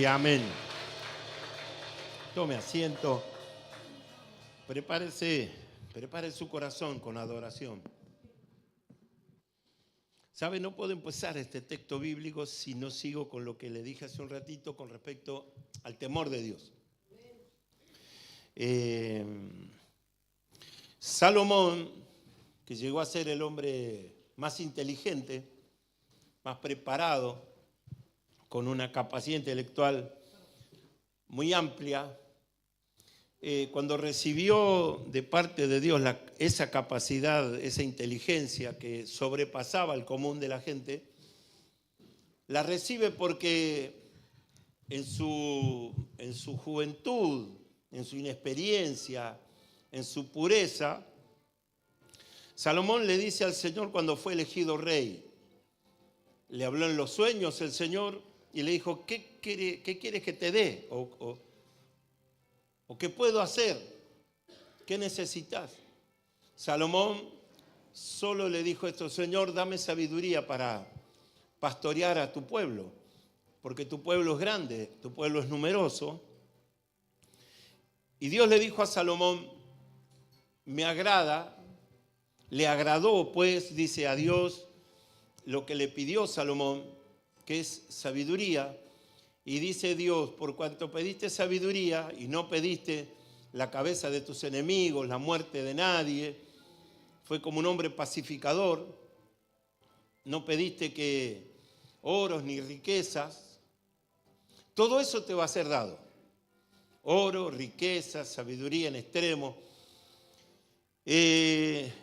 amén. Tome asiento. Prepare su corazón con adoración. ¿Sabe? No puedo empezar este texto bíblico si no sigo con lo que le dije hace un ratito con respecto al temor de Dios. Salomón, que llegó a ser el hombre más inteligente, más preparado, con una capacidad intelectual muy amplia, cuando recibió de parte de Dios esa capacidad, esa inteligencia que sobrepasaba el común de la gente, la recibe porque en su juventud, en su inexperiencia, en su pureza, Salomón le dice al Señor cuando fue elegido rey, le habló en los sueños el Señor y le dijo, ¿qué quieres que te dé? ¿O qué puedo hacer? ¿Qué necesitas? Salomón solo le dijo esto, Señor, dame sabiduría para pastorear a tu pueblo, porque tu pueblo es grande, tu pueblo es numeroso. Y Dios le dijo a Salomón, me agrada, le agradó pues, dice a Dios, lo que le pidió Salomón, que es sabiduría. Y dice Dios, por cuanto pediste sabiduría y no pediste la cabeza de tus enemigos, la muerte de nadie, fue como un hombre pacificador, no pediste que oros ni riquezas, todo eso te va a ser dado. Oro, riquezas, sabiduría en extremo.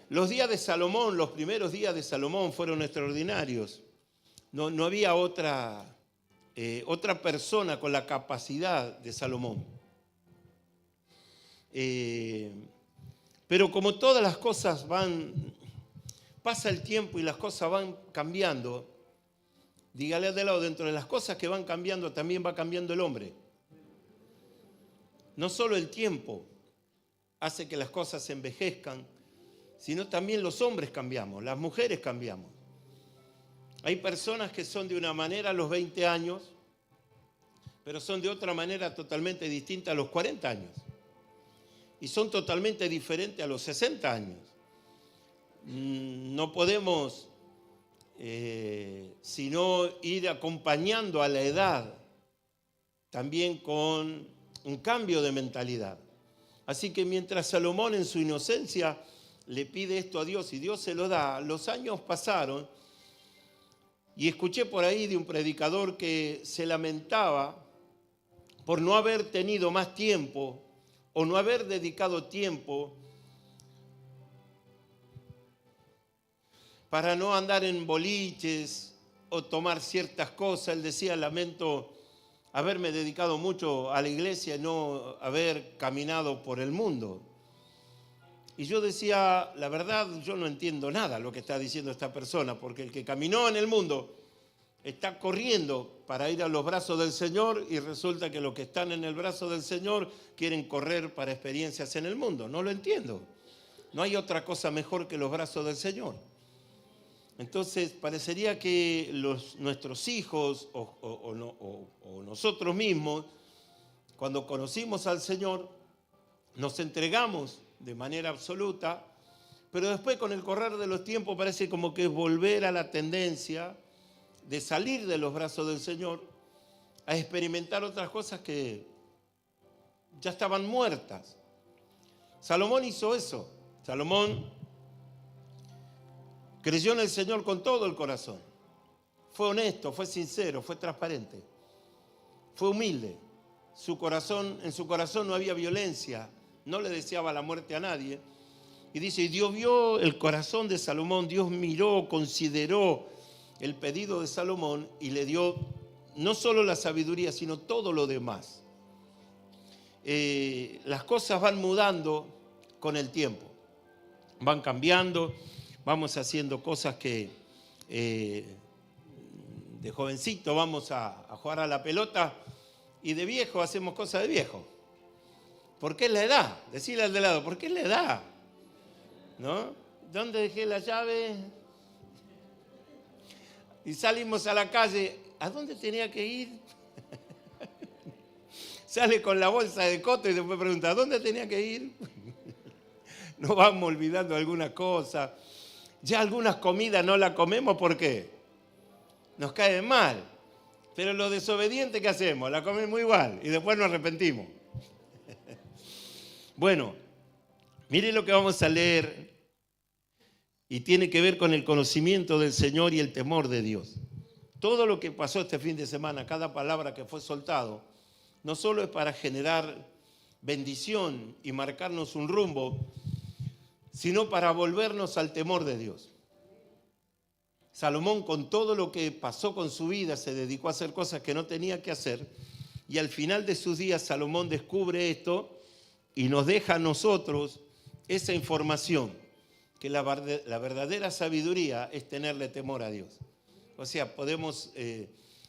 Los días de Salomón, los primeros días de Salomón fueron extraordinarios. No había otra persona con la capacidad de Salomón. Pero como todas las cosas pasa el tiempo y las cosas van cambiando, dígale de lado, dentro de las cosas que van cambiando también va cambiando el hombre. No solo el tiempo hace que las cosas se envejezcan, sino también los hombres cambiamos, las mujeres cambiamos. Hay personas que son de una manera a los 20 años, pero son de otra manera totalmente distinta a los 40 años. Y son totalmente diferentes a los 60 años. No podemos sino ir acompañando a la edad también con un cambio de mentalidad. Así que mientras Salomón en su inocencia le pide esto a Dios y Dios se lo da, los años pasaron y escuché por ahí de un predicador que se lamentaba por no haber tenido más tiempo o no haber dedicado tiempo para no andar en boliches o tomar ciertas cosas. Él decía, lamento haberme dedicado mucho a la iglesia y no haber caminado por el mundo. Y yo decía, la verdad, yo no entiendo nada lo que está diciendo esta persona, porque el que caminó en el mundo está corriendo para ir a los brazos del Señor y resulta que los que están en el brazo del Señor quieren correr para experiencias en el mundo. No lo entiendo. No hay otra cosa mejor que los brazos del Señor. Entonces, parecería que nuestros hijos o nosotros mismos, cuando conocimos al Señor, nos entregamos de manera absoluta, pero después con el correr de los tiempos parece como que es volver a la tendencia de salir de los brazos del Señor a experimentar otras cosas que ya estaban muertas. Salomón hizo eso. Salomón creyó en el Señor con todo el corazón. Fue honesto, fue sincero, fue transparente. Fue humilde. En su corazón no había violencia. No le deseaba la muerte a nadie. Y dice, y Dios vio el corazón de Salomón. Dios miró, consideró el pedido de Salomón y le dio no solo la sabiduría, sino todo lo demás. Las cosas van mudando con el tiempo. Van cambiando. Vamos haciendo cosas que de jovencito vamos a jugar a la pelota y de viejo hacemos cosas de viejo. ¿Por qué es la edad? Decirle al de lado, ¿por qué es la edad? ¿No? ¿Dónde dejé la llave? Y salimos a la calle, ¿a dónde tenía que ir? Sale con la bolsa de coto y después pregunta, ¿dónde tenía que ir? Nos vamos olvidando algunas cosas. Ya algunas comidas no las comemos, ¿por qué? Nos caen mal. Pero los desobedientes, ¿qué hacemos? La comemos igual y después nos arrepentimos. Bueno, mire lo que vamos a leer y tiene que ver con el conocimiento del Señor y el temor de Dios. Todo lo que pasó este fin de semana, cada palabra que fue soltado, no solo es para generar bendición y marcarnos un rumbo, sino para volvernos al temor de Dios. Salomón, con todo lo que pasó con su vida, se dedicó a hacer cosas que no tenía que hacer, y al final de sus días Salomón descubre esto y nos deja a nosotros esa información, que la verdadera sabiduría es tenerle temor a Dios. O sea, podemos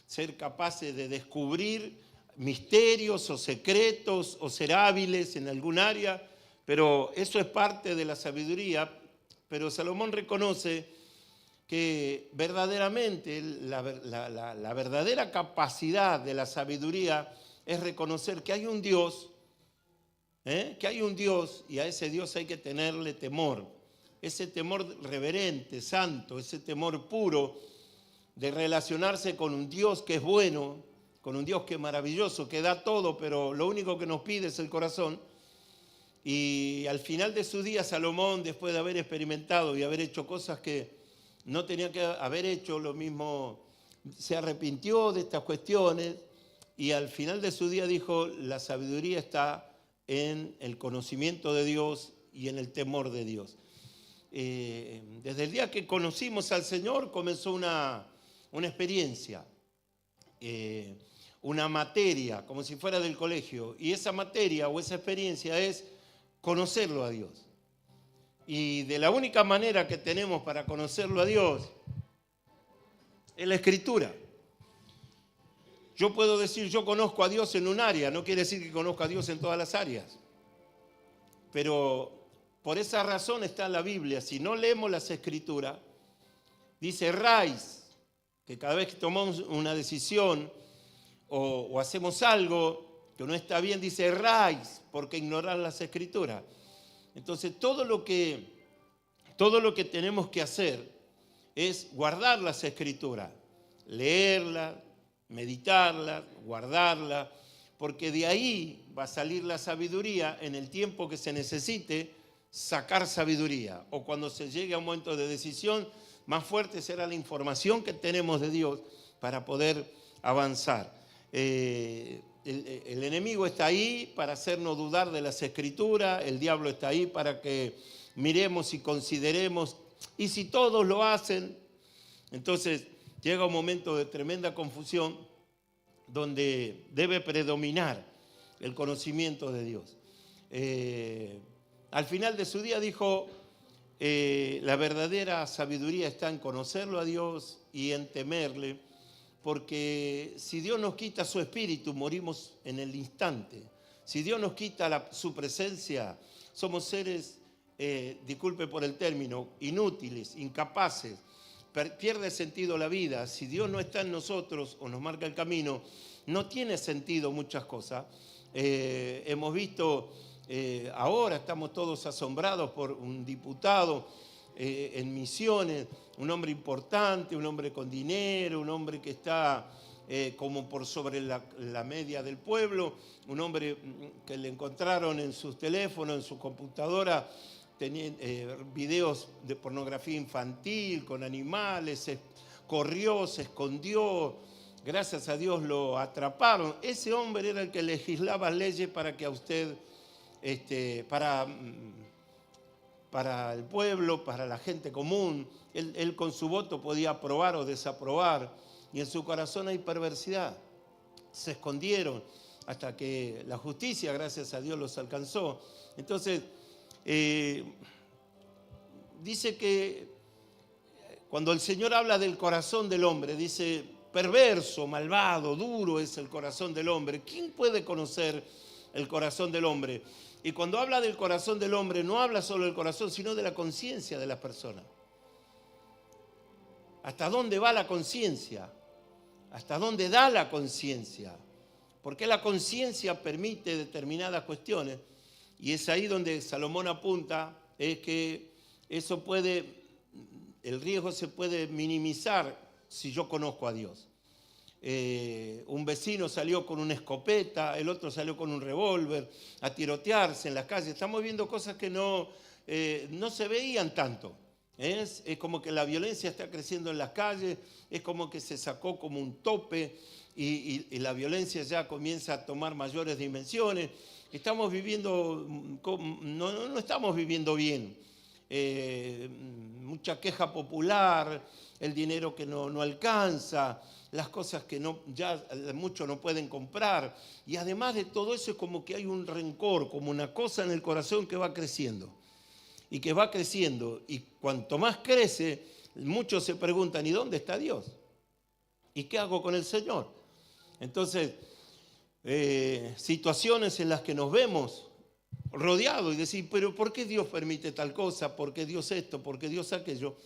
ser capaces de descubrir misterios o secretos o ser hábiles en algún área, pero eso es parte de la sabiduría. Pero Salomón reconoce que verdaderamente la verdadera capacidad de la sabiduría es reconocer que hay un Dios, que hay un Dios y a ese Dios hay que tenerle temor. Ese temor reverente, santo, ese temor puro de relacionarse con un Dios que es bueno, con un Dios que es maravilloso, que da todo, pero lo único que nos pide es el corazón. Y al final de su día, Salomón, después de haber experimentado y haber hecho cosas que no tenía que haber hecho, lo mismo se arrepintió de estas cuestiones y al final de su día dijo, la sabiduría está en el conocimiento de Dios y en el temor de Dios. Desde el día que conocimos al Señor comenzó una experiencia, una materia, como si fuera del colegio, y esa materia o esa experiencia es conocerlo a Dios. Y de la única manera que tenemos para conocerlo a Dios es la Escritura. Yo puedo decir, yo conozco a Dios en un área, no quiere decir que conozco a Dios en todas las áreas. Pero por esa razón está en la Biblia. Si no leemos las Escrituras, dice erráis, que cada vez que tomamos una decisión o hacemos algo que no está bien, dice erráis, porque ignorar las Escrituras. Entonces todo lo que tenemos que hacer es guardar las Escrituras, leerlas, meditarlas, guardarlas, porque de ahí va a salir la sabiduría en el tiempo que se necesite sacar sabiduría. O cuando se llegue a un momento de decisión, más fuerte será la información que tenemos de Dios para poder avanzar. El enemigo está ahí para hacernos dudar de las Escrituras, el diablo está ahí para que miremos y consideremos, y si todos lo hacen, entonces llega un momento de tremenda confusión donde debe predominar el conocimiento de Dios. Al final de su día dijo, la verdadera sabiduría está en conocerlo a Dios y en temerle, porque si Dios nos quita su espíritu, morimos en el instante. Si Dios nos quita su presencia, somos seres, disculpe por el término, inútiles, incapaces, pierde sentido la vida. Si Dios no está en nosotros o nos marca el camino, no tiene sentido muchas cosas. Hemos visto, ahora estamos todos asombrados por un diputado en Misiones, un hombre importante, un hombre con dinero, un hombre que está como por sobre la media del pueblo, un hombre que le encontraron en sus teléfonos, en su computadora, tenía videos de pornografía infantil con animales, corrió, se escondió, gracias a Dios lo atraparon. Ese hombre era el que legislaba leyes para que a usted, para el pueblo, para la gente común, él con su voto podía aprobar o desaprobar, y en su corazón hay perversidad. Se escondieron hasta que la justicia, gracias a Dios, los alcanzó. Entonces, dice que cuando el Señor habla del corazón del hombre, dice, perverso, malvado, duro es el corazón del hombre. ¿Quién puede conocer el corazón del hombre? Y cuando habla del corazón del hombre, no habla solo del corazón, sino de la conciencia de las personas. ¿Hasta dónde va la conciencia? ¿Hasta dónde da la conciencia? ¿Por qué la conciencia permite determinadas cuestiones? Y es ahí donde Salomón apunta, es que el riesgo se puede minimizar si yo conozco a Dios. Un vecino salió con una escopeta, el otro salió con un revólver a tirotearse en las calles. Estamos viendo cosas que no se veían tanto. Es como que la violencia está creciendo en las calles, es como que se sacó como un tope y la violencia ya comienza a tomar mayores dimensiones. Estamos viviendo, no estamos viviendo bien. Mucha queja popular, el dinero que no alcanza, las cosas que ya muchos no pueden comprar. Y además de todo eso es como que hay un rencor, como una cosa en el corazón que va creciendo. Y que va creciendo. Y cuanto más crece, muchos se preguntan, ¿y dónde está Dios? ¿Y qué hago con el Señor? Entonces, situaciones en las que nos vemos rodeados y decir, pero ¿por qué Dios permite tal cosa? ¿Por qué Dios esto? ¿Por qué Dios aquello?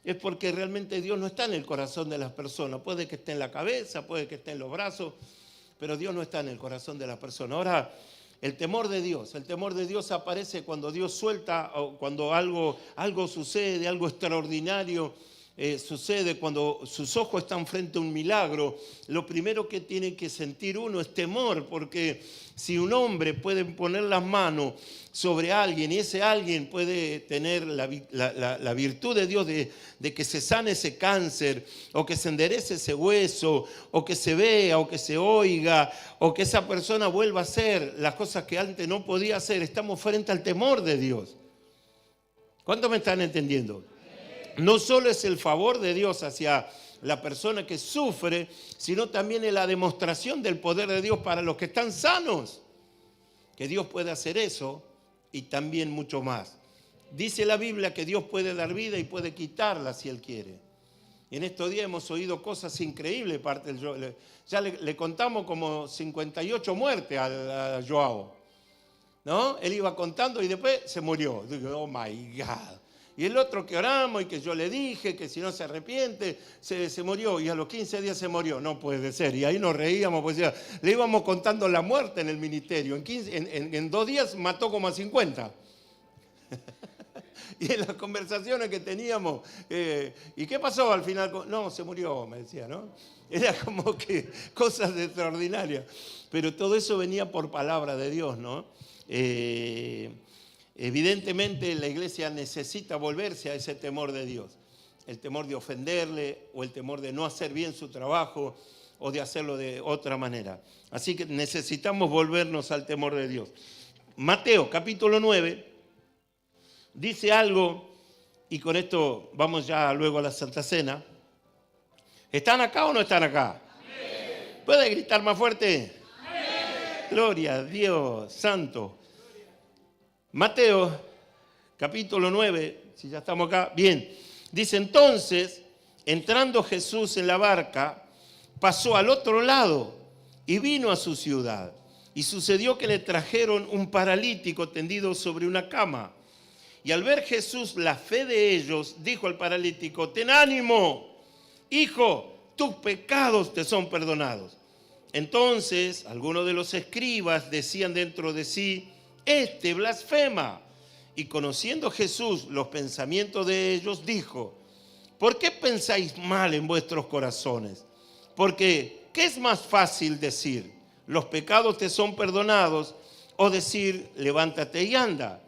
Es porque realmente Dios no está en el corazón de las personas. Puede que esté en la cabeza, puede que esté en los brazos, pero Dios no está en el corazón de las personas. Ahora, el temor de Dios aparece cuando Dios suelta, o cuando algo sucede, algo extraordinario sucede, cuando sus ojos están frente a un milagro. Lo primero que tiene que sentir uno es temor, porque si un hombre puede poner las manos sobre alguien y ese alguien puede tener la virtud de Dios de que se sane ese cáncer, o que se enderece ese hueso, o que se vea, o que se oiga, o que esa persona vuelva a hacer las cosas que antes no podía hacer, estamos frente al temor de Dios. ¿Cuántos me están entendiendo? No solo es el favor de Dios hacia la persona que sufre, sino también es la demostración del poder de Dios para los que están sanos. Que Dios puede hacer eso y también mucho más. Dice la Biblia que Dios puede dar vida y puede quitarla si Él quiere. Y en estos días hemos oído cosas increíbles. Ya le contamos como 58 muertes a Joao, ¿no? Él iba contando y después se murió. Digo, oh my God. Y el otro que oramos y que yo le dije que si no se arrepiente, se murió. Y a los 15 días se murió. No puede ser. Y ahí nos reíamos, pues ya, le íbamos contando la muerte en el ministerio. En 2 días mató como a 50. Y en las conversaciones que teníamos, ¿y qué pasó al final? No, se murió, me decía, ¿no? Era como que cosas extraordinarias. Pero todo eso venía por palabra de Dios, ¿no? Evidentemente la iglesia necesita volverse a ese temor de Dios. El temor de ofenderle, o el temor de no hacer bien su trabajo, o de hacerlo de otra manera. Así que necesitamos volvernos al temor de Dios. Mateo capítulo 9 dice algo, y con esto vamos ya luego a la Santa Cena. ¿Están acá o no están acá? Amén. ¿Puede gritar más fuerte? Amén. Gloria a Dios, santo. Mateo capítulo 9, si ya estamos acá, bien. Dice, entonces, entrando Jesús en la barca, pasó al otro lado y vino a su ciudad. Y sucedió que le trajeron un paralítico tendido sobre una cama. Y al ver Jesús la fe de ellos, dijo al paralítico, ten ánimo, hijo, tus pecados te son perdonados. Entonces, algunos de los escribas decían dentro de sí, este blasfema. Y conociendo Jesús los pensamientos de ellos, dijo, ¿por qué pensáis mal en vuestros corazones? Porque, ¿qué es más fácil decir? Los pecados te son perdonados, o decir, levántate y anda.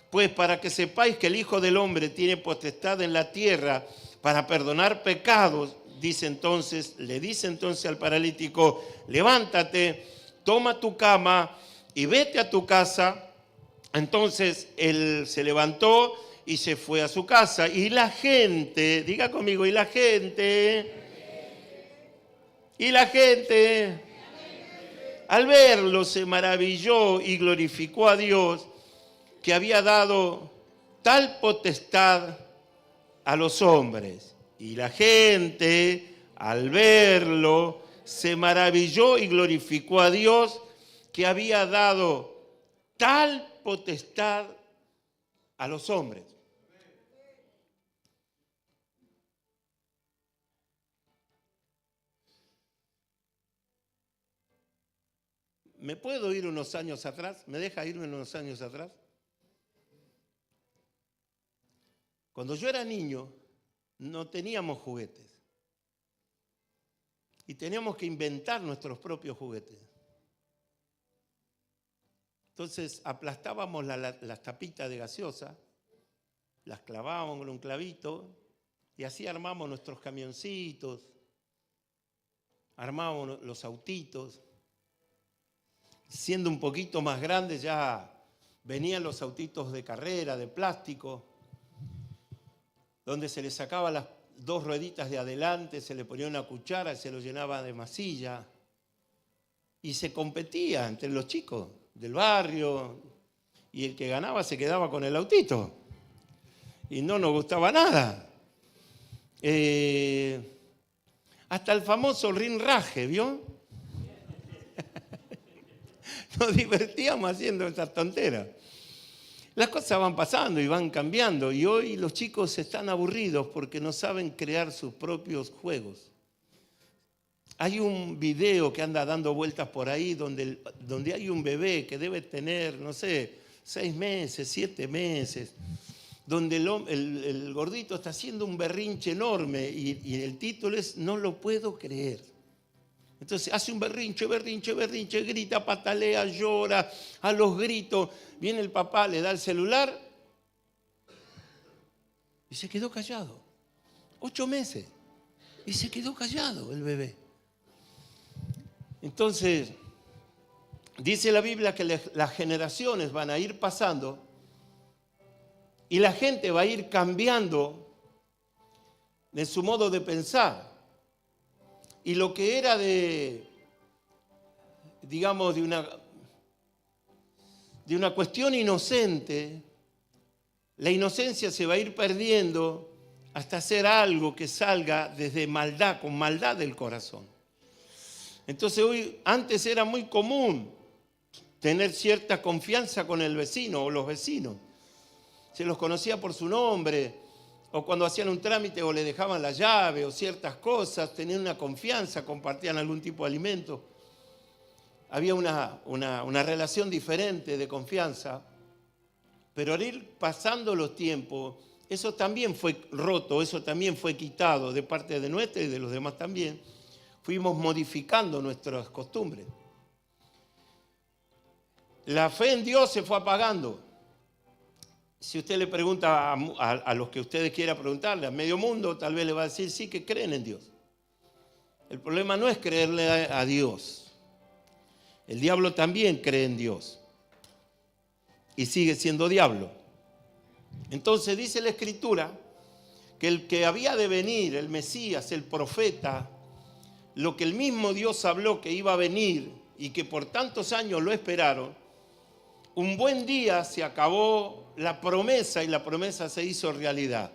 Pues para que sepáis que el Hijo del Hombre tiene potestad en la tierra para perdonar pecados, le dice entonces al paralítico, levántate, toma tu cama y vete a tu casa. Entonces él se levantó y se fue a su casa. Y la gente, diga conmigo, y la gente, al verlo se maravilló y glorificó a Dios, que había dado tal potestad a los hombres. Y la gente, al verlo, se maravilló y glorificó a Dios, que había dado tal potestad a los hombres. ¿me puedo ir unos años atrás? ¿Me deja irme unos años atrás? Cuando yo era niño, no teníamos juguetes. Y teníamos que inventar nuestros propios juguetes. Entonces aplastábamos las tapitas de gaseosa, las clavábamos con un clavito y así armamos nuestros camioncitos, armábamos los autitos. Siendo un poquito más grande ya venían los autitos de carrera, de plástico, donde se le sacaba las dos rueditas de adelante, se le ponía una cuchara y se lo llenaba de masilla. Y se competía entre los chicos del barrio y el que ganaba se quedaba con el autito. Y no nos gustaba nada. Hasta el famoso rinraje, ¿vio? Nos divertíamos haciendo esas tonteras. Las cosas van pasando y van cambiando y hoy los chicos están aburridos porque no saben crear sus propios juegos. Hay un video que anda dando vueltas por ahí donde hay un bebé que debe tener, no sé, 6 meses, 7 meses, donde el gordito está haciendo un berrinche enorme y el título es "No lo puedo creer". Entonces hace un berrinche, grita, patalea, llora, a los gritos. Viene el papá, le da el celular y se quedó callado. 8 meses. Y se quedó callado el bebé. Entonces, dice la Biblia que las generaciones van a ir pasando y la gente va a ir cambiando de su modo de pensar. Y lo que era digamos, de una cuestión inocente, la inocencia se va a ir perdiendo hasta hacer algo que salga desde maldad, con maldad del corazón. Entonces antes era muy común tener cierta confianza con el vecino o los vecinos. Se los conocía por su nombre, o cuando hacían un trámite o le dejaban la llave o ciertas cosas, tenían una confianza, compartían algún tipo de alimento. Había una relación diferente de confianza, pero al ir pasando los tiempos, eso también fue roto, eso también fue quitado de parte de nuestra y de los demás también. Fuimos modificando nuestras costumbres. La fe en Dios se fue apagando. Si usted le pregunta a los que ustedes quieran preguntarle, a medio mundo, tal vez le va a decir sí que creen en Dios. El problema no es creerle a Dios. El diablo también cree en Dios. Y sigue siendo diablo. Entonces dice la Escritura que el que había de venir, el Mesías, el profeta, lo que el mismo Dios habló que iba a venir y que por tantos años lo esperaron, un buen día se acabó la promesa y la promesa se hizo realidad.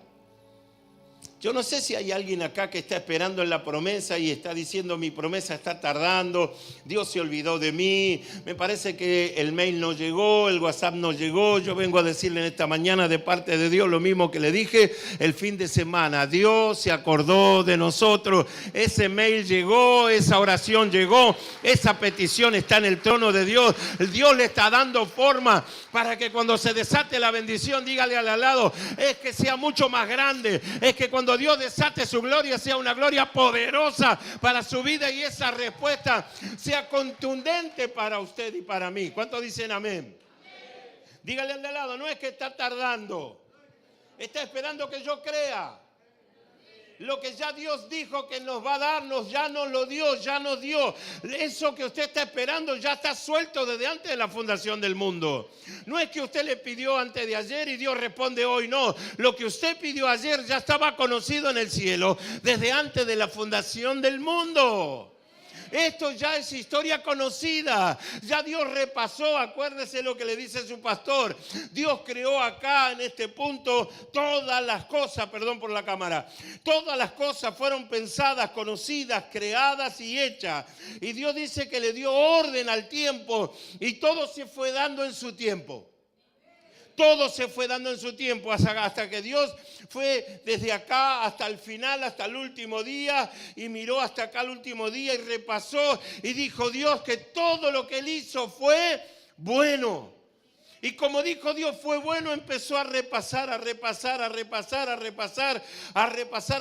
Yo no sé si hay alguien acá que está esperando en la promesa y está diciendo mi promesa está tardando, Dios se olvidó de mí, me parece que el mail no llegó, el WhatsApp no llegó. Yo vengo a decirle en esta mañana de parte de Dios lo mismo que le dije el fin de semana. Dios se acordó de nosotros, ese mail llegó, esa oración llegó, esa petición está en el trono de Dios. Dios le está dando forma para que cuando se desate la bendición, dígale al lado, es que sea mucho más grande, es que cuando Dios desate su gloria sea una gloria poderosa para su vida y esa respuesta sea contundente para usted y para mí. ¿Cuántos dicen amén? Dígale al de lado, no es que está tardando, está esperando que yo crea. Lo que ya Dios dijo que nos va a darnos, ya nos lo dio, ya nos dio. Eso que usted está esperando ya está suelto desde antes de la fundación del mundo. No es que usted le pidió antes de ayer y Dios responde hoy, no. Lo que usted pidió ayer ya estaba conocido en el cielo desde antes de la fundación del mundo. Esto ya es historia conocida. Ya Dios repasó, acuérdese lo que le dice su pastor. Dios creó acá en este punto todas las cosas, perdón por la cámara. Todas las cosas fueron pensadas, conocidas, creadas y hechas. Y Dios dice que le dio orden al tiempo y todo se fue dando en su tiempo. Todo se fue dando en su tiempo hasta que Dios fue desde acá hasta el final, hasta el último día, y miró hasta acá el último día y repasó y dijo Dios que todo lo que Él hizo fue bueno. Y como dijo Dios fue bueno, empezó a repasar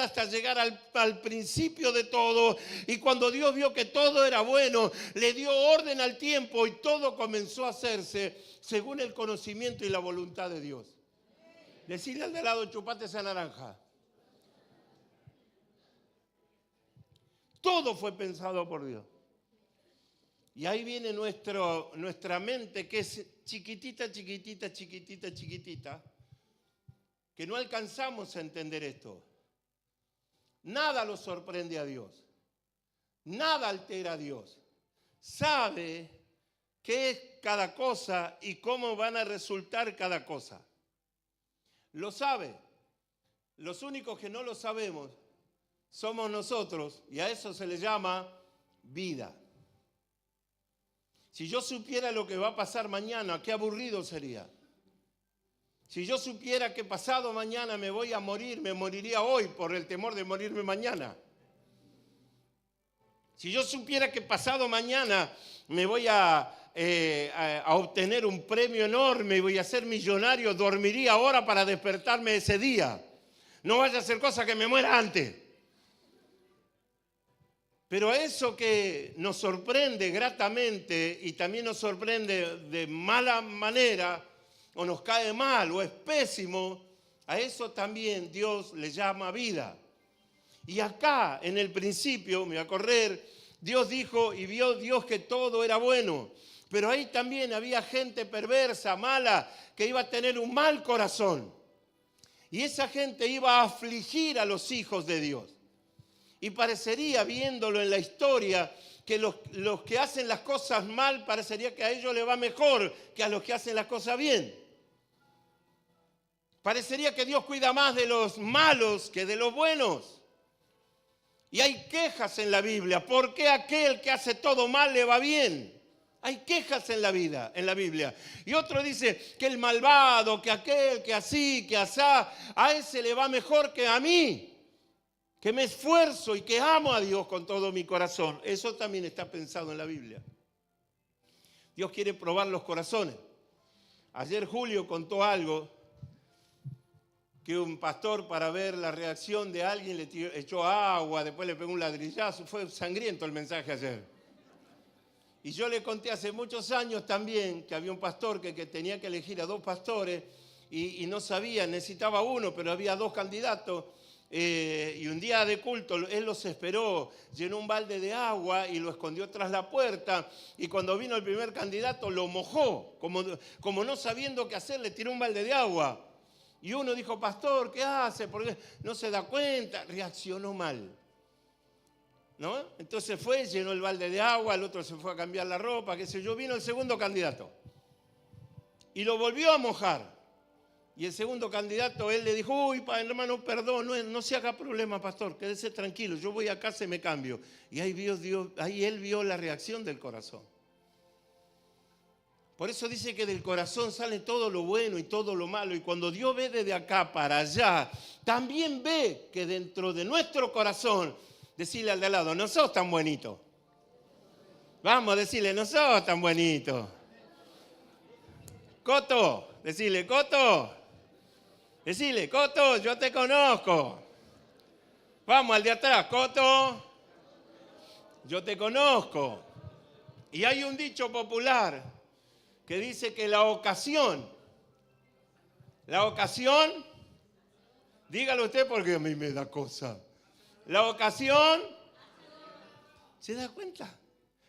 hasta llegar al principio de todo. Y cuando Dios vio que todo era bueno, le dio orden al tiempo y todo comenzó a hacerse según el conocimiento y la voluntad de Dios. Decirle al de lado, chupate esa naranja. Todo fue pensado por Dios. Y ahí viene nuestra mente, que es chiquitita, que no alcanzamos a entender esto. Nada lo sorprende a Dios. Nada altera a Dios. Sabe qué es cada cosa y cómo van a resultar cada cosa. Lo sabe. Los únicos que no lo sabemos somos nosotros, y a eso se le llama vida. Si yo supiera lo que va a pasar mañana, qué aburrido sería. Si yo supiera que pasado mañana me voy a morir, me moriría hoy por el temor de morirme mañana. Si yo supiera que pasado mañana me voy a obtener un premio enorme y voy a ser millonario, dormiría ahora para despertarme ese día. No vaya a ser cosa que me muera antes. Pero eso que nos sorprende gratamente y también nos sorprende de mala manera, o nos cae mal, o es pésimo, a eso también Dios le llama vida. Y acá, en el principio, me voy a correr, Dios dijo y vio Dios que todo era bueno. Pero ahí también había gente perversa, mala, que iba a tener un mal corazón. Y esa gente iba a afligir a los hijos de Dios. Y parecería, viéndolo en la historia, que los que hacen las cosas mal, parecería que a ellos les va mejor que a los que hacen las cosas bien. Parecería que Dios cuida más de los malos que de los buenos. Y hay quejas en la Biblia. ¿Por qué aquel que hace todo mal le va bien? Hay quejas en la Biblia. Y otro dice que el malvado, que aquel, que así, que asá, a ese le va mejor que a mí. Que me esfuerzo y que amo a Dios con todo mi corazón. Eso también está pensado en la Biblia. Dios quiere probar los corazones. Ayer Julio contó algo, que un pastor, para ver la reacción de alguien, le echó agua, después le pegó un ladrillazo. Fue sangriento el mensaje ayer. Y yo le conté hace muchos años también que había un pastor que tenía que elegir a 2 pastores y no sabía, necesitaba uno, pero había 2 candidatos. Y un día de culto él los esperó, llenó un balde de agua y lo escondió tras la puerta, y cuando vino el primer candidato lo mojó, como no sabiendo qué hacer, le tiró un balde de agua. Y uno dijo, pastor, ¿qué hace? Porque no se da cuenta. Reaccionó mal, ¿no? Entonces fue, llenó el balde de agua, el otro se fue a cambiar la ropa, qué sé yo. Vino el segundo candidato y lo volvió a mojar. Y el segundo candidato, él le dijo, uy, hermano, perdón, no se haga problema, pastor, quédese tranquilo, yo voy a casa y me cambio. Y ahí él vio la reacción del corazón. Por eso dice que del corazón sale todo lo bueno y todo lo malo. Y cuando Dios ve desde acá para allá, también ve que dentro de nuestro corazón, decirle al de al lado, no sos tan bonito. Vamos a decirle, no sos tan bonito. Coto, decirle, Coto. Decirle, Coto, yo te conozco. Vamos al de atrás, Coto, yo te conozco. Y hay un dicho popular que dice que la ocasión, dígalo usted porque a mí me da cosa. La ocasión, ¿se da cuenta?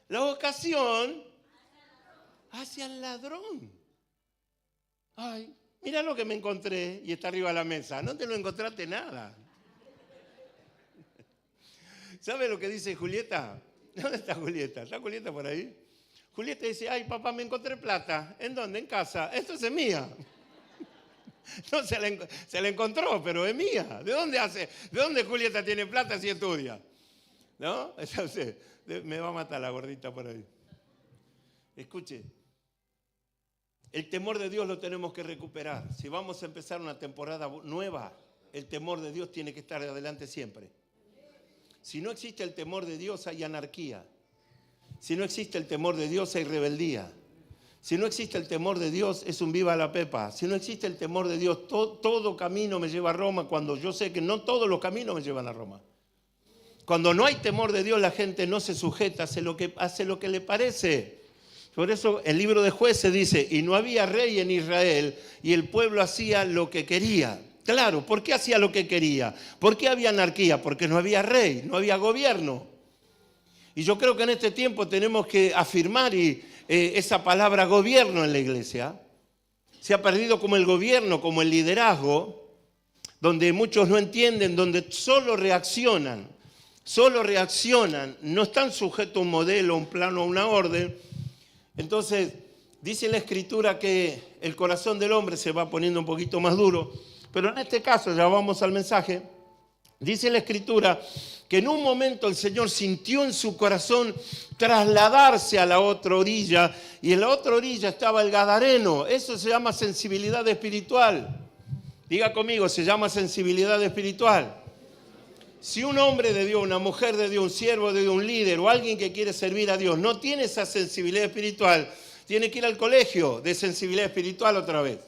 La ocasión hace al ladrón. Ay, mira lo que me encontré y está arriba de la mesa. No te lo encontraste nada. ¿Sabe lo que dice Julieta? ¿Dónde está Julieta? ¿Está Julieta por ahí? Julieta dice, ay papá, me encontré plata. ¿En dónde? En casa. Esto es mía. No se la encontró, pero es mía. ¿De dónde Julieta tiene plata si estudia? ¿No? Entonces, me va a matar la gordita por ahí. Escuche. El temor de Dios lo tenemos que recuperar. Si vamos a empezar una temporada nueva, el temor de Dios tiene que estar adelante siempre. Si no existe el temor de Dios, hay anarquía. Si no existe el temor de Dios, hay rebeldía. Si no existe el temor de Dios, es un viva la pepa. Si no existe el temor de Dios, todo camino me lleva a Roma, cuando yo sé que no todos los caminos me llevan a Roma. Cuando no hay temor de Dios, la gente no se sujeta, hace lo que le parece. Por eso el libro de Jueces dice, y no había rey en Israel, y el pueblo hacía lo que quería. Claro, ¿por qué hacía lo que quería? ¿Por qué había anarquía? Porque no había rey, no había gobierno. Y yo creo que en este tiempo tenemos que afirmar esa palabra gobierno en la iglesia. Se ha perdido como el gobierno, como el liderazgo, donde muchos no entienden, donde solo reaccionan, no están sujetos a un modelo, a un plano, a una orden. Entonces, dice la Escritura que el corazón del hombre se va poniendo un poquito más duro, pero en este caso, ya vamos al mensaje, dice la Escritura que en un momento el Señor sintió en su corazón trasladarse a la otra orilla, y en la otra orilla estaba el Gadareno. Eso se llama sensibilidad espiritual. Diga conmigo, se llama sensibilidad espiritual. Si un hombre de Dios, una mujer de Dios, un siervo de Dios, un líder o alguien que quiere servir a Dios no tiene esa sensibilidad espiritual, tiene que ir al colegio de sensibilidad espiritual otra vez.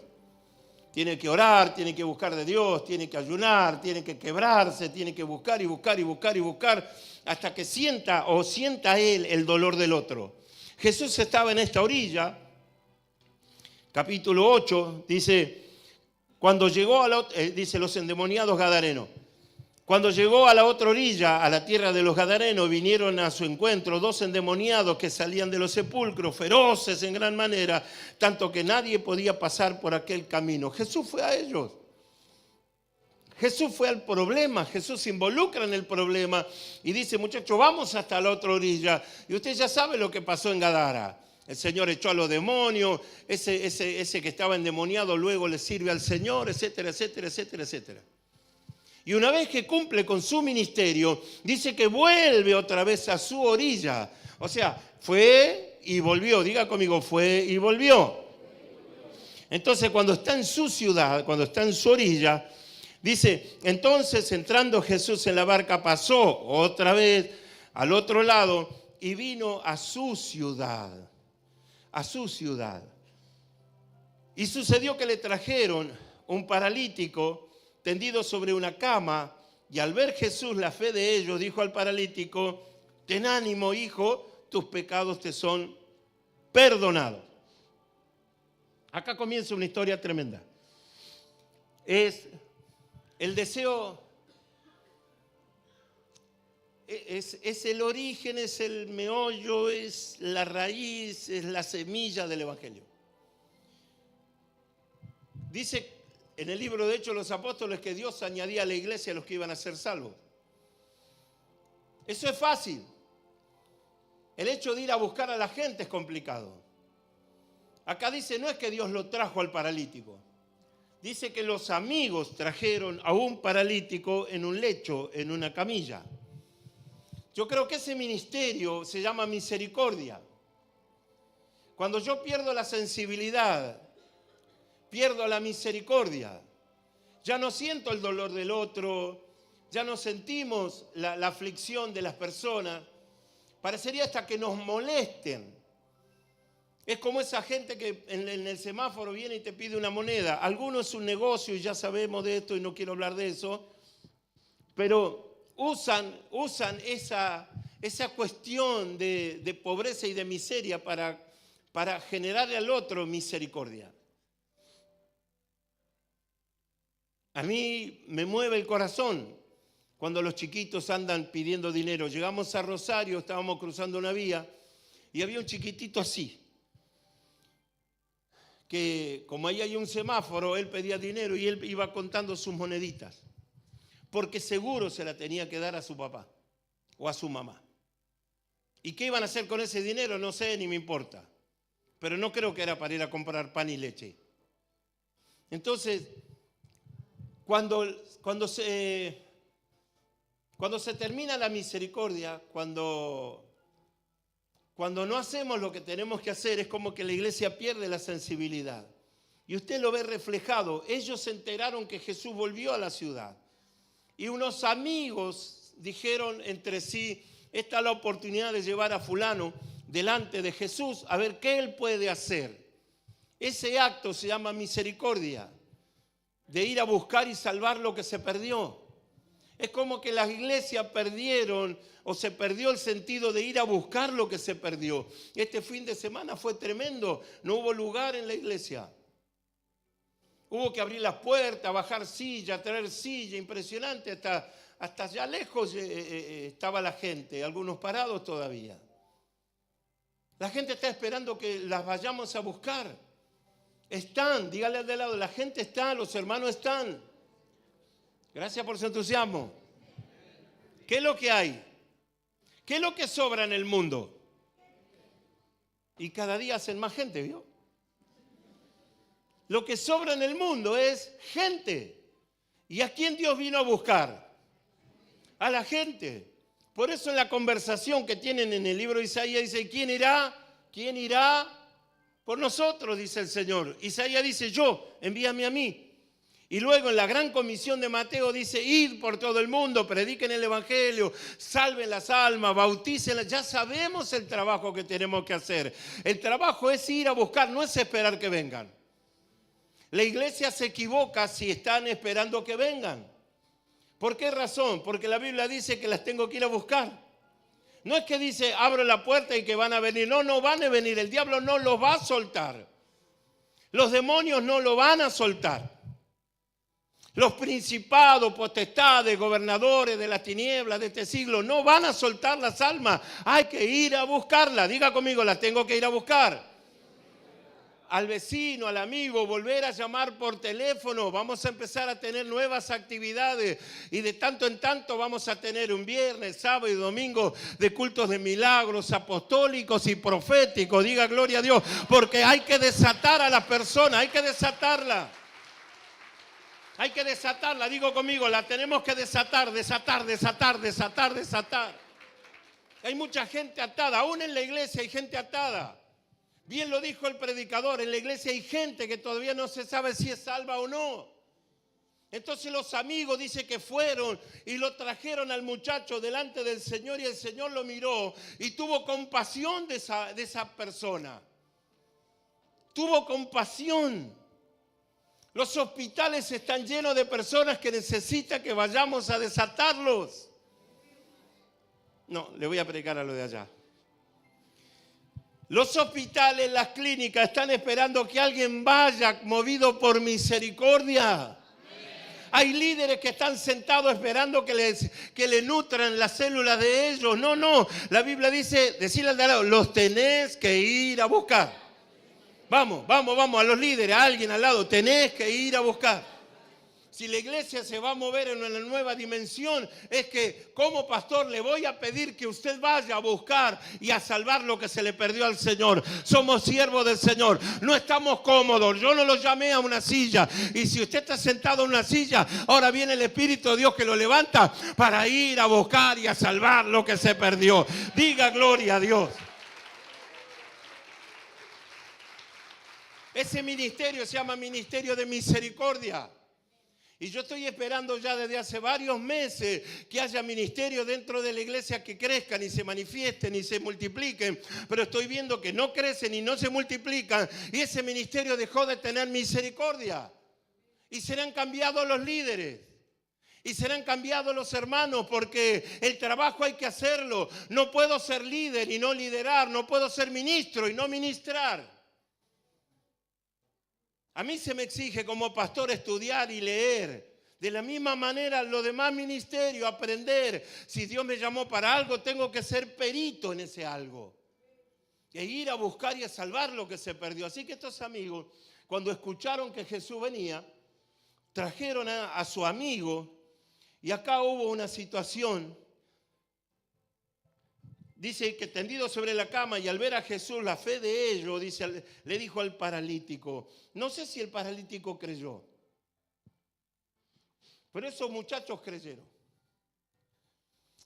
Tiene que orar, tiene que buscar de Dios, tiene que ayunar, tiene que quebrarse, tiene que buscar y buscar y buscar y buscar hasta que sienta él el dolor del otro. Jesús estaba en esta orilla, capítulo 8, dice, cuando llegó dice los endemoniados gadarenos. Cuando llegó a la otra orilla, a la tierra de los Gadarenos, vinieron a su encuentro 2 endemoniados que salían de los sepulcros, feroces en gran manera, tanto que nadie podía pasar por aquel camino. Jesús fue a ellos. Jesús fue al problema, Jesús se involucra en el problema y dice, muchachos, vamos hasta la otra orilla. Y usted ya sabe lo que pasó en Gadara. El Señor echó a los demonios, ese que estaba endemoniado luego le sirve al Señor, etcétera, etcétera, etcétera, etcétera. Y una vez que cumple con su ministerio, dice que vuelve otra vez a su orilla. O sea, fue y volvió. Diga conmigo, fue y volvió. Entonces, cuando está en su ciudad, cuando está en su orilla, dice, entonces entrando Jesús en la barca, pasó otra vez al otro lado y vino a su ciudad. A su ciudad. Y sucedió que le trajeron un paralítico tendido sobre una cama, y al ver Jesús la fe de ellos, dijo al paralítico, ten ánimo, hijo, tus pecados te son perdonados. Acá comienza una historia tremenda. Es el deseo, es el origen, es el meollo, es la raíz, es la semilla del Evangelio. Dice en el libro de Hechos de los Apóstoles que Dios añadía a la iglesia a los que iban a ser salvos. Eso es fácil. El hecho de ir a buscar a la gente es complicado. Acá dice, no es que Dios lo trajo al paralítico. Dice que los amigos trajeron a un paralítico en un lecho, en una camilla. Yo creo que ese ministerio se llama misericordia. Cuando yo pierdo la sensibilidad, pierdo la misericordia. Ya no siento el dolor del otro, ya no sentimos la aflicción de las personas. Parecería hasta que nos molesten. Es como esa gente que en el semáforo viene y te pide una moneda. Algunos es un negocio y ya sabemos de esto y no quiero hablar de eso. Pero usan esa cuestión de pobreza y de miseria para generarle al otro misericordia. A mí me mueve el corazón cuando los chiquitos andan pidiendo dinero. Llegamos a Rosario, estábamos cruzando una vía y había un chiquitito así, que como ahí hay un semáforo, él pedía dinero y él iba contando sus moneditas, porque seguro se la tenía que dar a su papá o a su mamá. ¿Y qué iban a hacer con ese dinero? No sé, ni me importa. Pero no creo que era para ir a comprar pan y leche. Entonces, cuando se termina la misericordia, cuando Cuando no hacemos lo que tenemos que hacer, es como que la iglesia pierde la sensibilidad. Y usted lo ve reflejado. Ellos se enteraron que Jesús volvió a la ciudad. Y unos amigos dijeron entre sí, esta es la oportunidad de llevar a fulano delante de Jesús a ver qué él puede hacer. Ese acto se llama misericordia, de ir a buscar y salvar lo que se perdió. Es como que las iglesias perdieron o se perdió el sentido de ir a buscar lo que se perdió. Este fin de semana fue tremendo, no hubo lugar en la iglesia. Hubo que abrir las puertas, bajar silla, traer silla, impresionante, hasta allá lejos estaba la gente, algunos parados todavía. La gente está esperando que las vayamos a buscar. Están, dígale al de lado, la gente está, los hermanos están. Gracias por su entusiasmo. ¿Qué es lo que hay? ¿Qué es lo que sobra en el mundo? Y cada día hacen más gente, ¿vio? Lo que sobra en el mundo es gente. ¿Y a quién Dios vino a buscar? A la gente. Por eso en la conversación que tienen en el libro de Isaías dice, ¿quién irá? ¿Quién irá por nosotros? Dice el Señor. Isaías dice, yo, envíame a mí. Y luego en la gran comisión de Mateo dice, id por todo el mundo, prediquen el evangelio, salven las almas, bautícenlas. Ya sabemos el trabajo que tenemos que hacer. El trabajo es ir a buscar, no es esperar que vengan. La iglesia se equivoca si están esperando que vengan. ¿Por qué razón? Porque la Biblia dice que las tengo que ir a buscar. No es que dice, abro la puerta y que van a venir. No, no van a venir. El diablo no los va a soltar. Los demonios no lo van a soltar. Los principados, potestades, gobernadores de las tinieblas de este siglo no van a soltar las almas. Hay que ir a buscarlas. Diga conmigo, las tengo que ir a buscar. Al vecino, al amigo, volver a llamar por teléfono. Vamos a empezar a tener nuevas actividades y de tanto en tanto vamos a tener un viernes, sábado y domingo de cultos de milagros apostólicos y proféticos. Diga gloria a Dios, porque hay que desatar a la persona, hay que desatarla. Hay que desatarla, digo conmigo, la tenemos que desatar. Hay mucha gente atada, aún en la iglesia hay gente atada. Bien lo dijo el predicador, en la iglesia hay gente que todavía no se sabe si es salva o no. Entonces los amigos dice que fueron y lo trajeron al muchacho delante del Señor y el Señor lo miró y tuvo compasión de esa persona. Tuvo compasión. Los hospitales están llenos de personas que necesitan que vayamos a desatarlos. No, le voy a predicar a lo de allá. Los hospitales, las clínicas están esperando que alguien vaya movido por misericordia. Hay líderes que están sentados esperando que le nutran las células de ellos. No, no. La Biblia dice, decirle al de al lado, los tenés que ir a buscar. Vamos, a los líderes, a alguien al lado, tenés que ir a buscar. Si la iglesia se va a mover en una nueva dimensión, es que como pastor le voy a pedir que usted vaya a buscar y a salvar lo que se le perdió al Señor. Somos siervos del Señor, no estamos cómodos. Yo no lo llamé a una silla. Y si usted está sentado en una silla, ahora viene el Espíritu de Dios que lo levanta para ir a buscar y a salvar lo que se perdió. Diga gloria a Dios. Ese ministerio se llama Ministerio de Misericordia. Y yo estoy esperando ya desde hace varios meses que haya ministerios dentro de la iglesia que crezcan y se manifiesten y se multipliquen. Pero estoy viendo que no crecen y no se multiplican. Y ese ministerio dejó de tener misericordia. Y serán cambiados los líderes. Y serán cambiados los hermanos porque el trabajo hay que hacerlo. No puedo ser líder y no liderar. No puedo ser ministro y no ministrar. A mí se me exige como pastor estudiar y leer. De la misma manera, los demás ministerios, aprender. Si Dios me llamó para algo, tengo que ser perito en ese algo. E ir a buscar y a salvar lo que se perdió. Así que estos amigos, cuando escucharon que Jesús venía, trajeron a su amigo. Y acá hubo una situación. Dice que tendido sobre la cama y al ver a Jesús, la fe de ellos, dice, le dijo al paralítico. No sé si el paralítico creyó, pero esos muchachos creyeron.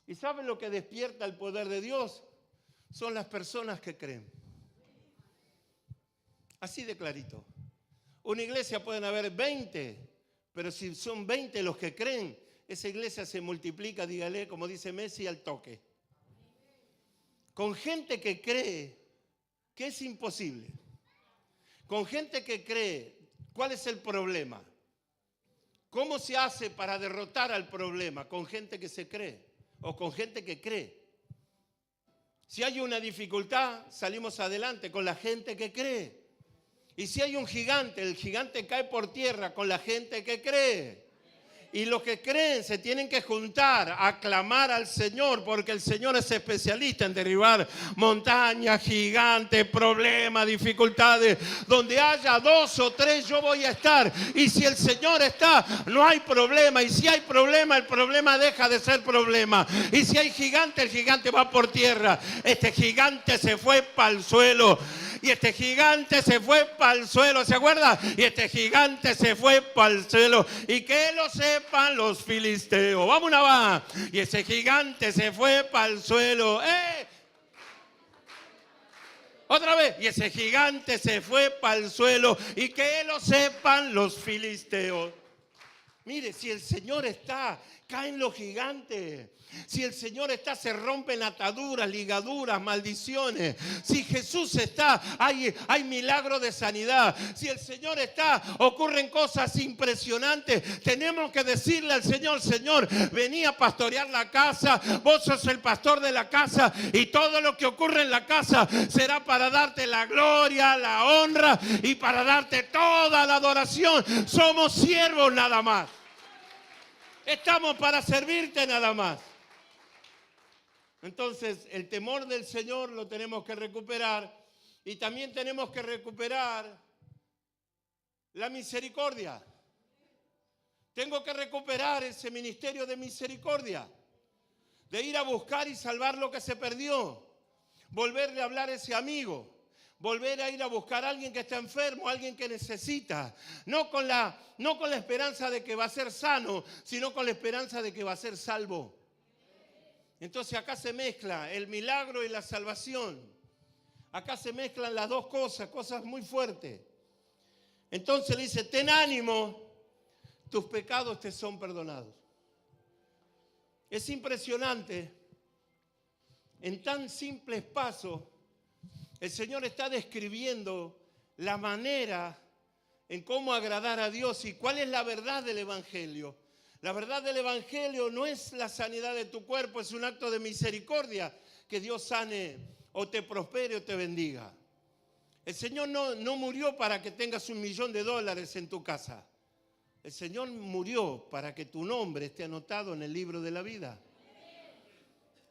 ¿Y saben lo que despierta el poder de Dios? son las personas que creen. Así de clarito. Una iglesia pueden haber 20, pero si son 20 los que creen, esa iglesia se multiplica, dígale, como dice Messi, al toque. Con gente que cree que es imposible. Con gente que cree, ¿cuál es el problema? ¿Cómo se hace para derrotar al problema? Con gente que se cree o con gente que cree. Si hay una dificultad, salimos adelante con la gente que cree. Y si hay un gigante, el gigante cae por tierra con la gente que cree. Y los que creen se tienen que juntar a clamar al Señor, porque el Señor es especialista en derribar montañas, gigantes, problemas, dificultades. Donde haya 2 o 3 yo voy a estar. Y si el Señor está, no hay problema. Y si hay problema, el problema deja de ser problema. Y si hay gigante, el gigante va por tierra. Este gigante se fue para el suelo. Y este gigante se fue para el suelo, ¿se acuerda? Y este gigante se fue para el suelo. Y que lo sepan los filisteos. Vamos una va. Y ese gigante se fue para el suelo. Otra vez. Y ese gigante se fue para el suelo. Y que lo sepan los filisteos. Mire, si el Señor está, caen los gigantes. Si el Señor está, se rompen ataduras, ligaduras, maldiciones. Si Jesús está, hay milagro de sanidad. Si el Señor está, ocurren cosas impresionantes. Tenemos que decirle al Señor: Señor, vení a pastorear la casa. Vos sos el pastor de la casa. Y todo lo que ocurre en la casa será para darte la gloria, la honra y para darte toda la adoración. Somos siervos nada más. Estamos para servirte nada más. Entonces, el temor del Señor lo tenemos que recuperar y también tenemos que recuperar la misericordia. Tengo que recuperar ese ministerio de misericordia, de ir a buscar y salvar lo que se perdió, volverle a hablar a ese amigo, volver a ir a buscar a alguien que está enfermo, a alguien que necesita, no con la esperanza de que va a ser sano, sino con la esperanza de que va a ser salvo. Entonces acá se mezcla el milagro y la salvación. Acá se mezclan las dos cosas muy fuertes. Entonces le dice: ten ánimo, tus pecados te son perdonados. Es impresionante, en tan simples pasos, el Señor está describiendo la manera en cómo agradar a Dios y cuál es la verdad del Evangelio. La verdad del Evangelio no es la sanidad de tu cuerpo, es un acto de misericordia, que Dios sane o te prospere o te bendiga. El Señor no murió para que tengas $1.000.000 en tu casa. El Señor murió para que tu nombre esté anotado en el libro de la vida.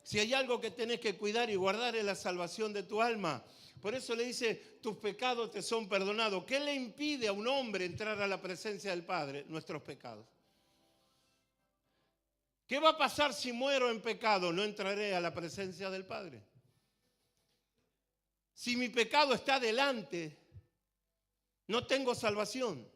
Si hay algo que tenés que cuidar y guardar es la salvación de tu alma. Por eso le dice: tus pecados te son perdonados. ¿Qué le impide a un hombre entrar a la presencia del Padre? Nuestros pecados. ¿Qué va a pasar si muero en pecado? No entraré a la presencia del Padre. Si mi pecado está delante, no tengo salvación.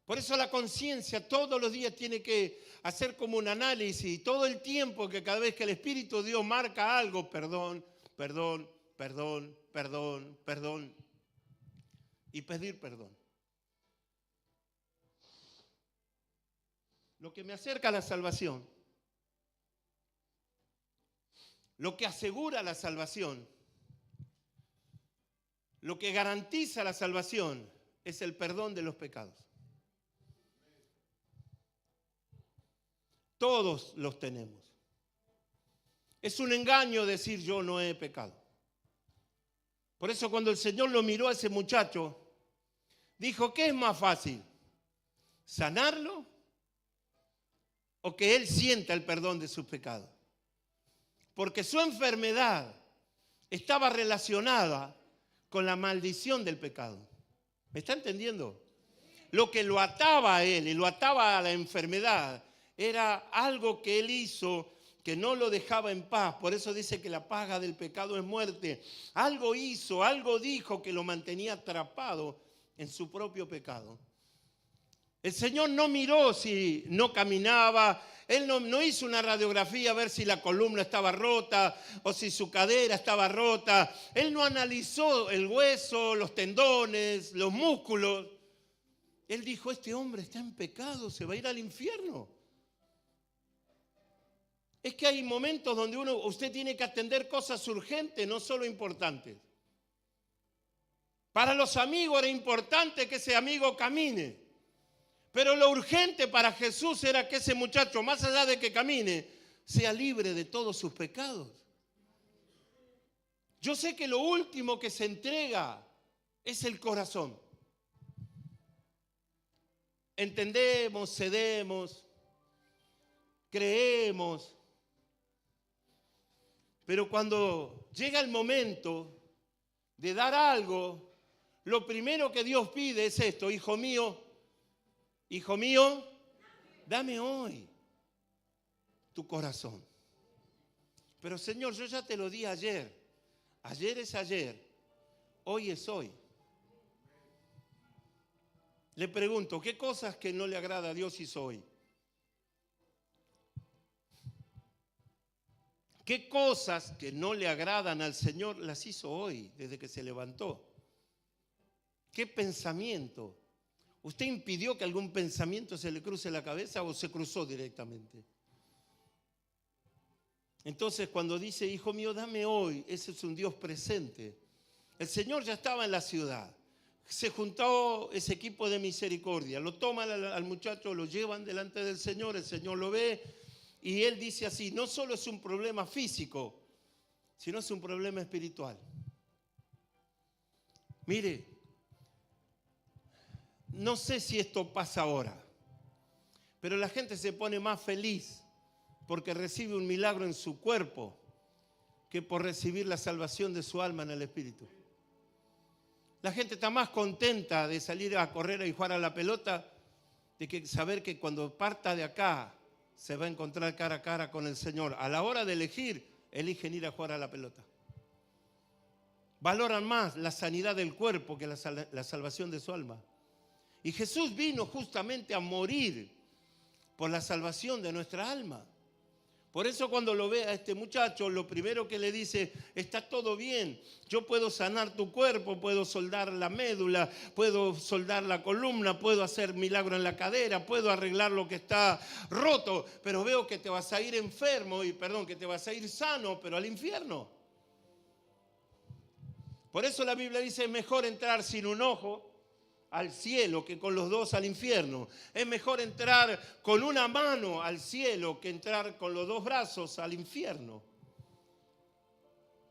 Por eso la conciencia todos los días tiene que hacer como un análisis. Todo el tiempo, que cada vez que el Espíritu de Dios marca algo: perdón, perdón, perdón, perdón, perdón. Y pedir perdón. Lo que me acerca a la salvación, lo que asegura la salvación, lo que garantiza la salvación, es el perdón de los pecados. Todos los tenemos. Es un engaño decir: yo no he pecado. Por eso cuando el Señor lo miró a ese muchacho, dijo: ¿qué es más fácil? ¿Sanarlo o que él sienta el perdón de sus pecados? Porque su enfermedad estaba relacionada con la maldición del pecado. ¿Me está entendiendo? Lo que lo ataba a él y lo ataba a la enfermedad era algo que él hizo que no lo dejaba en paz. Por eso dice que la paga del pecado es muerte. Algo hizo, algo dijo que lo mantenía atrapado en su propio pecado. El Señor no miró si no caminaba. Él no hizo una radiografía a ver si la columna estaba rota o si su cadera estaba rota. Él no analizó el hueso, los tendones, los músculos. Él dijo, este hombre está en pecado, se va a ir al infierno. Es que hay momentos donde usted tiene que atender cosas urgentes, no solo importantes. Para los amigos era importante que ese amigo camine. Pero lo urgente para Jesús era que ese muchacho, más allá de que camine, sea libre de todos sus pecados. Yo sé que lo último que se entrega es el corazón. Entendemos, cedemos, creemos. Pero cuando llega el momento de dar algo, lo primero que Dios pide es esto: hijo mío, dame hoy tu corazón. Pero Señor, yo ya te lo di ayer. Ayer es ayer, hoy es hoy. Le pregunto, ¿qué cosas que no le agrada a Dios hizo hoy? ¿Qué cosas que no le agradan al Señor las hizo hoy, desde que se levantó? ¿Qué pensamiento? ¿Usted impidió que algún pensamiento se le cruce la cabeza o se cruzó directamente? Entonces, cuando dice, hijo mío, dame hoy, ese es un Dios presente. El Señor ya estaba en la ciudad. Se juntó ese equipo de misericordia. Lo toman al muchacho, lo llevan delante del Señor, el Señor lo ve y Él dice así, no solo es un problema físico, sino es un problema espiritual. Mire, no sé si esto pasa ahora, pero la gente se pone más feliz porque recibe un milagro en su cuerpo que por recibir la salvación de su alma en el espíritu. La gente está más contenta de salir a correr y jugar a la pelota de que saber que cuando parta de acá se va a encontrar cara a cara con el Señor. A la hora de elegir, eligen ir a jugar a la pelota. Valoran más la sanidad del cuerpo que la salvación de su alma. Y Jesús vino justamente a morir por la salvación de nuestra alma. Por eso cuando lo ve a este muchacho, lo primero que le dice, está todo bien, yo puedo sanar tu cuerpo, puedo soldar la médula, puedo soldar la columna, puedo hacer milagro en la cadera, puedo arreglar lo que está roto, pero veo que te vas a ir enfermo, que te vas a ir sano, pero al infierno. Por eso la Biblia dice, es mejor entrar sin un ojo al cielo que con los dos al infierno. Es mejor entrar con una mano al cielo que entrar con los dos brazos al infierno.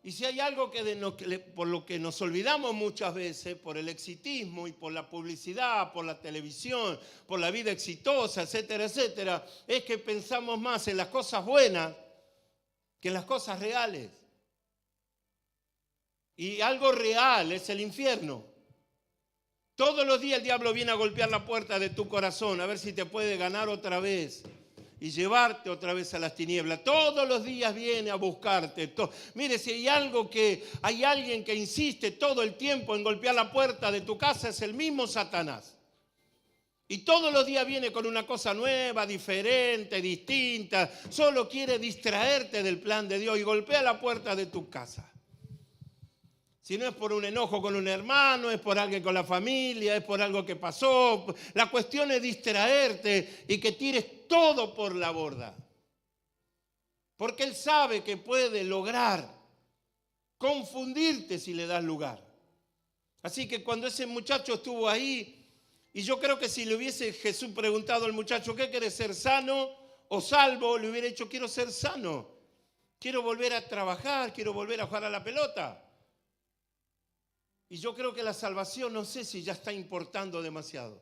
Y si hay algo por lo que nos olvidamos muchas veces, por el exitismo y por la publicidad, por la televisión, por la vida exitosa, etcétera, etcétera, es que pensamos más en las cosas buenas que en las cosas reales. Y algo real es el infierno. Todos los días el diablo viene a golpear la puerta de tu corazón a ver si te puede ganar otra vez y llevarte otra vez a las tinieblas. Todos los días viene a buscarte. Mire, si hay alguien que insiste todo el tiempo en golpear la puerta de tu casa, es el mismo Satanás. Y todos los días viene con una cosa nueva, diferente, distinta. Solo quiere distraerte del plan de Dios y golpea la puerta de tu casa. Si no es por un enojo con un hermano, es por alguien con la familia, es por algo que pasó. La cuestión es distraerte y que tires todo por la borda. Porque él sabe que puede lograr confundirte si le das lugar. Así que cuando ese muchacho estuvo ahí, y yo creo que si le hubiese Jesús preguntado al muchacho, ¿qué quieres, ser sano o salvo? Le hubiera dicho, quiero ser sano. Quiero volver a trabajar, quiero volver a jugar a la pelota. Y yo creo que la salvación, no sé si ya está importando demasiado.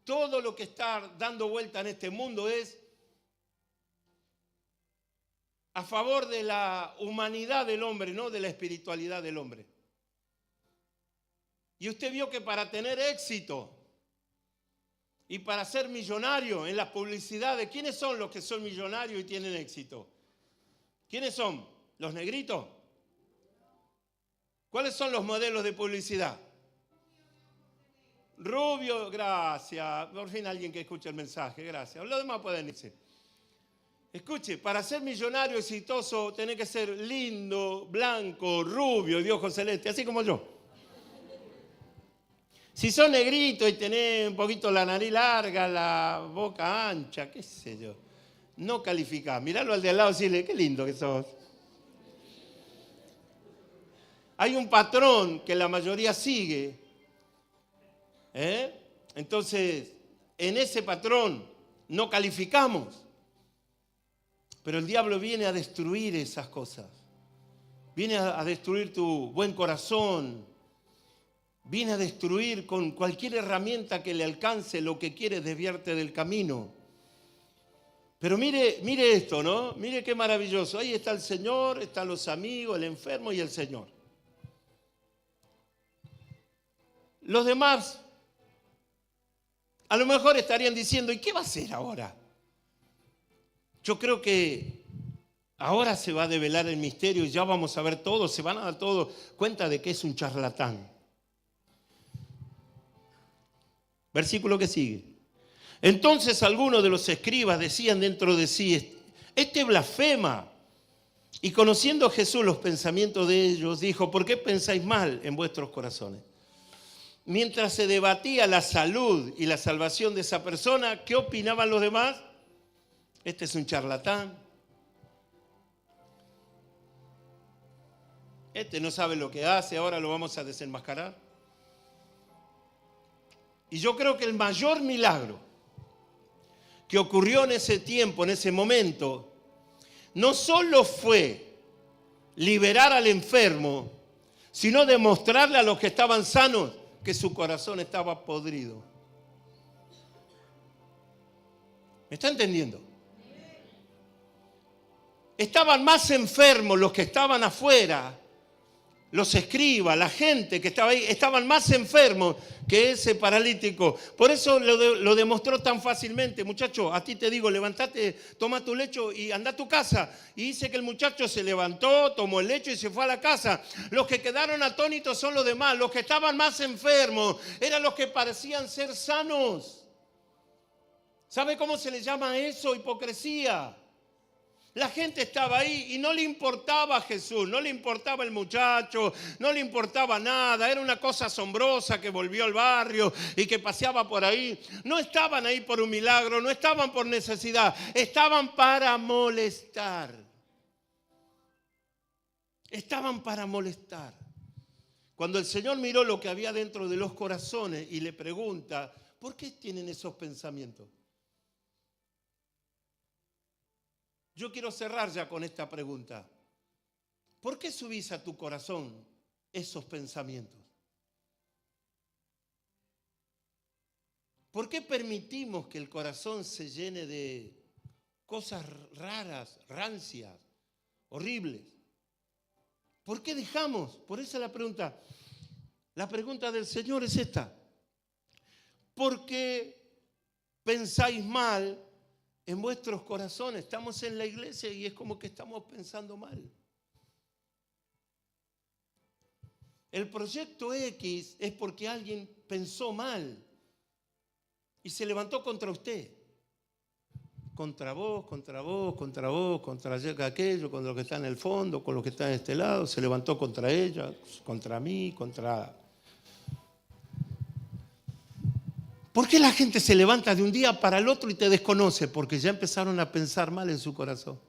Todo lo que está dando vuelta en este mundo es a favor de la humanidad del hombre, no de la espiritualidad del hombre. Y usted vio que para tener éxito y para ser millonario en las publicidades, ¿quiénes son los que son millonarios y tienen éxito? ¿Quiénes son? ¿Los negritos? ¿Cuáles son los modelos de publicidad? Rubio, gracias. Por fin alguien que escuche el mensaje, gracias. Los demás pueden irse. Escuche, para ser millonario exitoso tenés que ser lindo, blanco, rubio y de ojos celestes, así como yo. Si sos negrito y tenés un poquito la nariz larga, la boca ancha, qué sé yo, no calificás. Miralo al de al lado y decirle, qué lindo que sos. Hay un patrón que la mayoría sigue. Entonces, en ese patrón no calificamos. Pero el diablo viene a destruir esas cosas. Viene a destruir tu buen corazón. Viene a destruir con cualquier herramienta que le alcance lo que quiere desviarte del camino. Pero mire esto, ¿no? Mire qué maravilloso. Ahí está el Señor, están los amigos, el enfermo y el Señor. Los demás a lo mejor estarían diciendo, ¿y qué va a hacer ahora? Yo creo que ahora se va a develar el misterio y ya vamos a ver todo, se van a dar todo cuenta de que es un charlatán. Versículo que sigue. Entonces algunos de los escribas decían dentro de sí, este blasfema. Y conociendo Jesús los pensamientos de ellos, dijo, ¿por qué pensáis mal en vuestros corazones? Mientras se debatía la salud y la salvación de esa persona, ¿qué opinaban los demás? Este es un charlatán. Este no sabe lo que hace, ahora lo vamos a desenmascarar. Y yo creo que el mayor milagro que ocurrió en ese tiempo, en ese momento, no solo fue liberar al enfermo, sino demostrarle a los que estaban sanos que su corazón estaba podrido. ¿Me está entendiendo? Estaban más enfermos los que estaban afuera, los escribas, la gente que estaba ahí, estaban más enfermos que ese paralítico. Por eso lo demostró tan fácilmente. Muchacho, a ti te digo, levántate, toma tu lecho y anda a tu casa. Y dice que el muchacho se levantó, tomó el lecho y se fue a la casa. Los que quedaron atónitos son los demás. Los que estaban más enfermos eran los que parecían ser sanos. ¿Sabe cómo se le llama eso? Hipocresía. La gente estaba ahí y no le importaba a Jesús, no le importaba el muchacho, no le importaba nada. Era una cosa asombrosa que volvió al barrio y que paseaba por ahí. No estaban ahí por un milagro, no estaban por necesidad, estaban para molestar. Estaban para molestar. Cuando el Señor miró lo que había dentro de los corazones y le pregunta, ¿por qué tienen esos pensamientos? Yo quiero cerrar ya con esta pregunta. ¿Por qué subís a tu corazón esos pensamientos? ¿Por qué permitimos que el corazón se llene de cosas raras, rancias, horribles? ¿Por qué dejamos? Por eso la pregunta. La pregunta del Señor es esta. ¿Por qué pensáis mal en vuestros corazones? Estamos en la iglesia y es como que estamos pensando mal. El proyecto X es porque alguien pensó mal y se levantó contra usted. Contra vos, contra vos, contra vos, contra aquello, contra lo que está en el fondo, con lo que está en este lado. Se levantó contra ella, contra mí, contra... ¿Por qué la gente se levanta de un día para el otro y te desconoce? Porque ya empezaron a pensar mal en su corazón.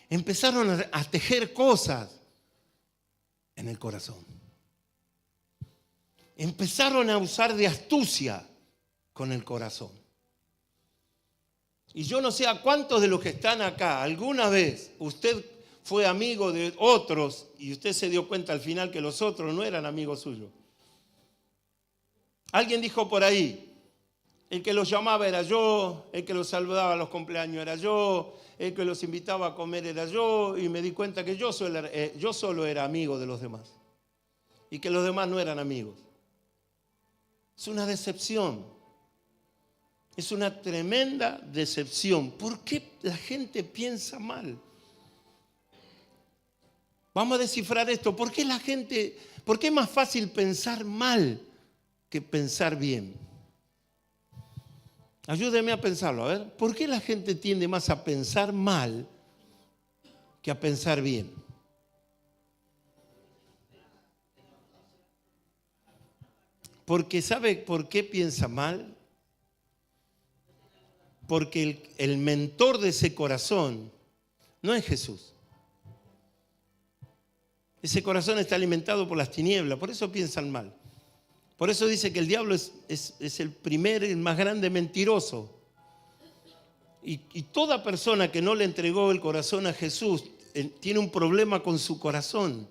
Empezaron a tejer cosas en el corazón. Empezaron a usar de astucia con el corazón. Y yo no sé a cuántos de los que están acá, alguna vez usted fue amigo de otros y usted se dio cuenta al final que los otros no eran amigos suyos. Alguien dijo por ahí, el que los llamaba era yo, el que los saludaba a los cumpleaños era yo, el que los invitaba a comer era yo, y me di cuenta que yo solo era amigo de los demás y que los demás no eran amigos. Es una decepción, es una tremenda decepción. ¿Por qué la gente piensa mal? Vamos a descifrar esto. ¿Por qué es más fácil pensar mal que pensar bien? Ayúdeme a pensarlo, a ver. ¿Por qué la gente tiende más a pensar mal que a pensar bien? Porque ¿sabe por qué piensa mal? Porque el mentor de ese corazón no es Jesús. Ese corazón está alimentado por las tinieblas, por eso piensan mal. Por eso dice que el diablo es el más grande mentiroso. Y toda persona que no le entregó el corazón a Jesús tiene un problema con su corazón.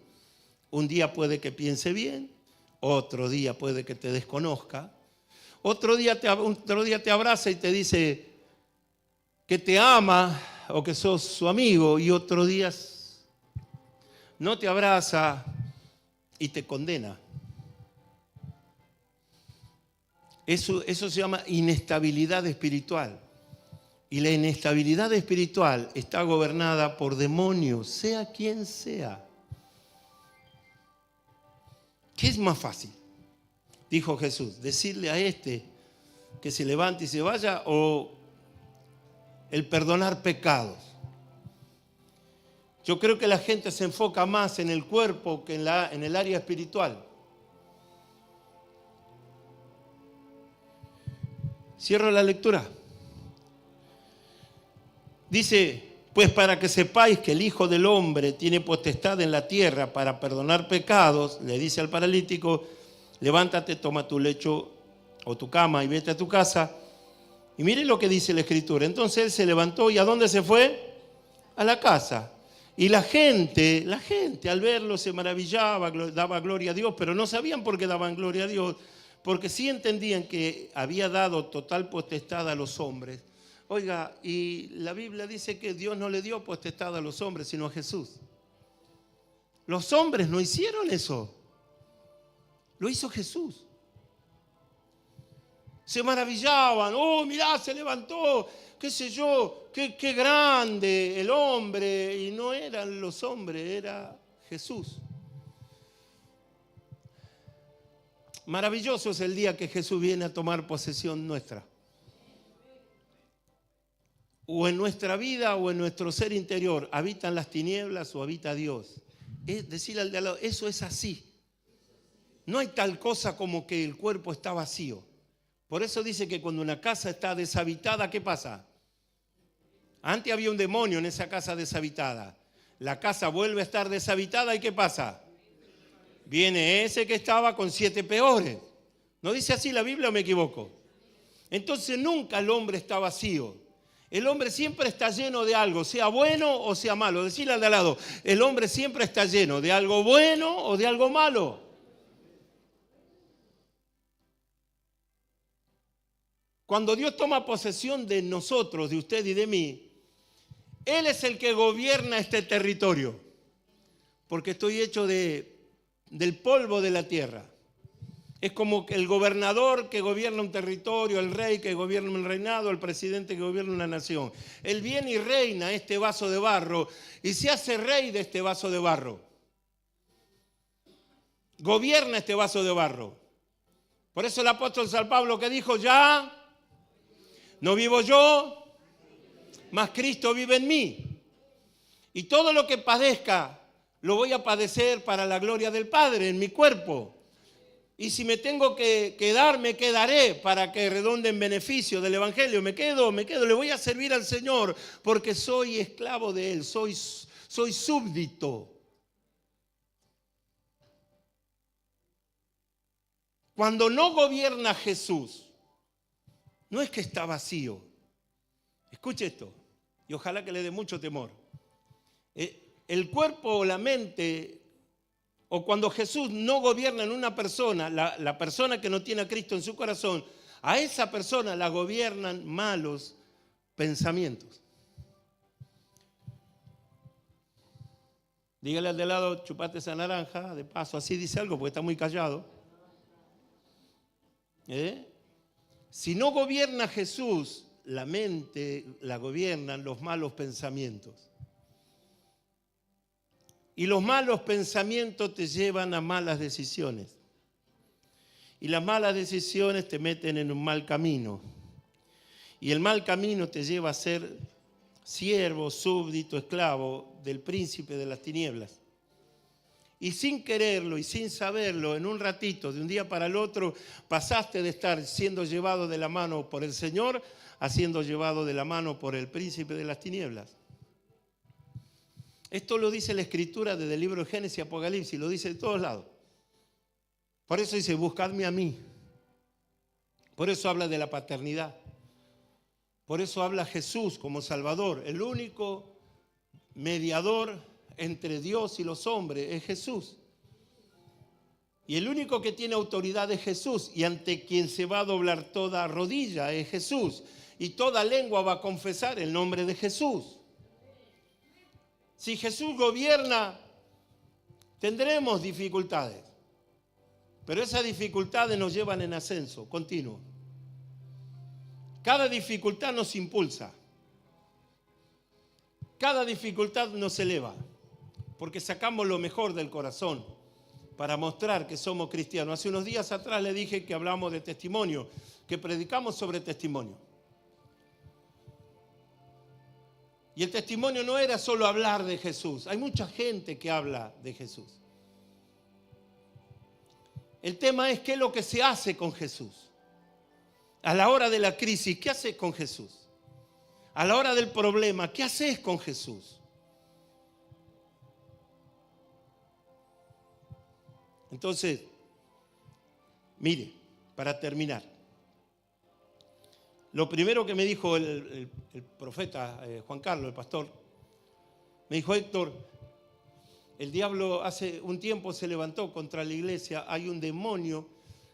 Un día puede que piense bien, otro día puede que te desconozca, otro día te abraza y te dice que te ama o que sos su amigo, y otro día no te abraza y te condena. Eso se llama inestabilidad espiritual. Y la inestabilidad espiritual está gobernada por demonios, sea quien sea. ¿Qué es más fácil? Dijo Jesús, decirle a este que se levante y se vaya, o el perdonar pecados. Yo creo que la gente se enfoca más en el cuerpo que en el área espiritual. Cierro la lectura. Dice, pues para que sepáis que el Hijo del Hombre tiene potestad en la tierra para perdonar pecados, le dice al paralítico, levántate, toma tu lecho o tu cama y vete a tu casa. Y miren lo que dice la Escritura. Entonces él se levantó, ¿y a dónde se fue? A la casa. Y la gente al verlo se maravillaba, daba gloria a Dios, pero no sabían por qué daban gloria a Dios, porque sí entendían que había dado total potestad a los hombres. Oiga, y la Biblia dice que Dios no le dio potestad a los hombres, sino a Jesús. Los hombres no hicieron eso. Lo hizo Jesús. Se maravillaban. Oh, mirá, se levantó. Qué sé yo, qué grande el hombre. Y no eran los hombres, era Jesús. Maravilloso es el día que Jesús viene a tomar posesión nuestra. O en nuestra vida o en nuestro ser interior, ¿habitan las tinieblas o habita Dios? Es decirle al de al lado, eso es así. No hay tal cosa como que el cuerpo está vacío. Por eso dice que cuando una casa está deshabitada, ¿qué pasa? Antes había un demonio en esa casa deshabitada. La casa vuelve a estar deshabitada y ¿qué pasa? Viene ese que estaba con 7 peores. ¿No dice así la Biblia o me equivoco? Entonces nunca el hombre está vacío. El hombre siempre está lleno de algo, sea bueno o sea malo. Decirle al de al lado, el hombre siempre está lleno de algo bueno o de algo malo. Cuando Dios toma posesión de nosotros, de usted y de mí, Él es el que gobierna este territorio. Porque estoy hecho del polvo de la tierra. Es como el gobernador que gobierna un territorio, el rey que gobierna un reinado, el presidente que gobierna una nación. Él viene y reina este vaso de barro y se hace rey de este vaso de barro. Gobierna este vaso de barro. Por eso el apóstol San Pablo que dijo, ya no vivo yo, mas Cristo vive en mí. Y todo lo que padezca lo voy a padecer para la gloria del Padre en mi cuerpo. Y si me tengo que quedar, me quedaré para que redonde en beneficio del Evangelio. Me quedo, le voy a servir al Señor porque soy esclavo de Él, soy súbdito. Cuando no gobierna Jesús, no es que está vacío. Escuche esto, y ojalá que le dé mucho temor. El cuerpo o la mente, o cuando Jesús no gobierna en una persona, la persona que no tiene a Cristo en su corazón, a esa persona la gobiernan malos pensamientos. Dígale al de lado, chupate esa naranja, de paso, así dice algo porque está muy callado. Si no gobierna Jesús, la mente la gobiernan los malos pensamientos. Y los malos pensamientos te llevan a malas decisiones. Y las malas decisiones te meten en un mal camino. Y el mal camino te lleva a ser siervo, súbdito, esclavo del príncipe de las tinieblas. Y sin quererlo y sin saberlo, en un ratito, de un día para el otro, pasaste de estar siendo llevado de la mano por el Señor a siendo llevado de la mano por el príncipe de las tinieblas. Esto lo dice la Escritura desde el libro de Génesis y Apocalipsis, lo dice de todos lados. Por eso dice, buscadme a mí. Por eso habla de la paternidad. Por eso habla Jesús como Salvador. El único mediador entre Dios y los hombres es Jesús. Y el único que tiene autoridad es Jesús. Y ante quien se va a doblar toda rodilla es Jesús. Y toda lengua va a confesar el nombre de Jesús. Si Jesús gobierna, tendremos dificultades. Pero esas dificultades nos llevan en ascenso continuo. Cada dificultad nos impulsa. Cada dificultad nos eleva. Porque sacamos lo mejor del corazón para mostrar que somos cristianos. Hace unos días atrás le dije que hablamos de testimonio, que predicamos sobre testimonio. Y el testimonio no era solo hablar de Jesús. Hay mucha gente que habla de Jesús. El tema es qué es lo que se hace con Jesús. A la hora de la crisis, ¿qué haces con Jesús? A la hora del problema, ¿qué haces con Jesús? Entonces, mire, para terminar, lo primero que me dijo el profeta Juan Carlos, el pastor, me dijo: Héctor, el diablo hace un tiempo se levantó contra la iglesia, hay un demonio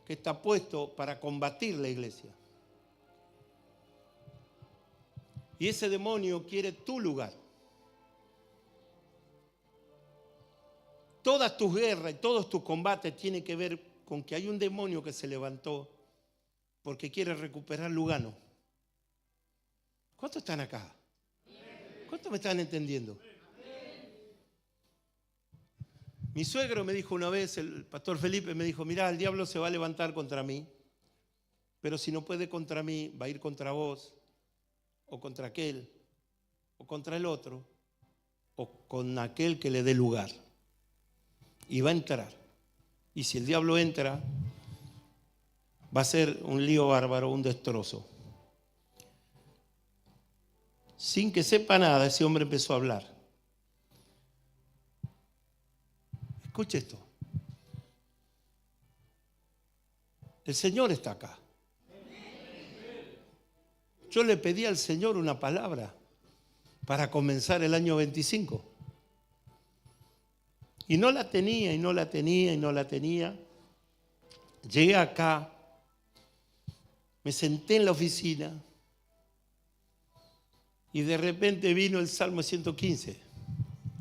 que está puesto para combatir la iglesia. Y ese demonio quiere tu lugar. Todas tus guerras y todos tus combates tienen que ver con que hay un demonio que se levantó porque quiere recuperar Lugano. ¿Cuántos están acá? ¿Cuántos me están entendiendo? Mi suegro me dijo una vez, el pastor Felipe me dijo: mirá, el diablo se va a levantar contra mí, pero si no puede contra mí, va a ir contra vos, o contra aquel, o contra el otro, o con aquel que le dé lugar. Y va a entrar. Y si el diablo entra, va a ser un lío bárbaro, un destrozo. Sin que sepa nada, ese hombre empezó a hablar. Escuche esto. El Señor está acá. Yo le pedí al Señor una palabra para comenzar el año 25. Y no la tenía, y no la tenía, y no la tenía. Llegué acá, me senté en la oficina y de repente vino el Salmo 115.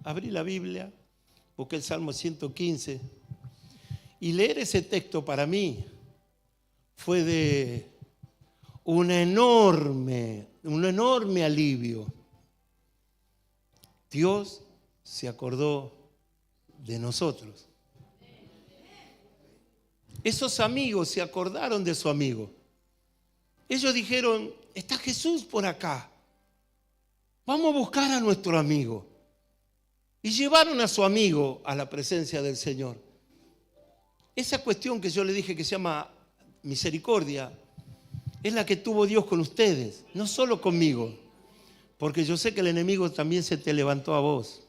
Abrí la Biblia, busqué el Salmo 115 y leer ese texto para mí fue de un enorme alivio. Dios se acordó de nosotros. Esos amigos se acordaron de su amigo. Ellos dijeron: está Jesús por acá. Vamos a buscar a nuestro amigo. Y llevaron a su amigo a la presencia del Señor. Esa cuestión que yo le dije que se llama misericordia es la que tuvo Dios con ustedes, no solo conmigo. Porque yo sé que el enemigo también se te levantó a vos.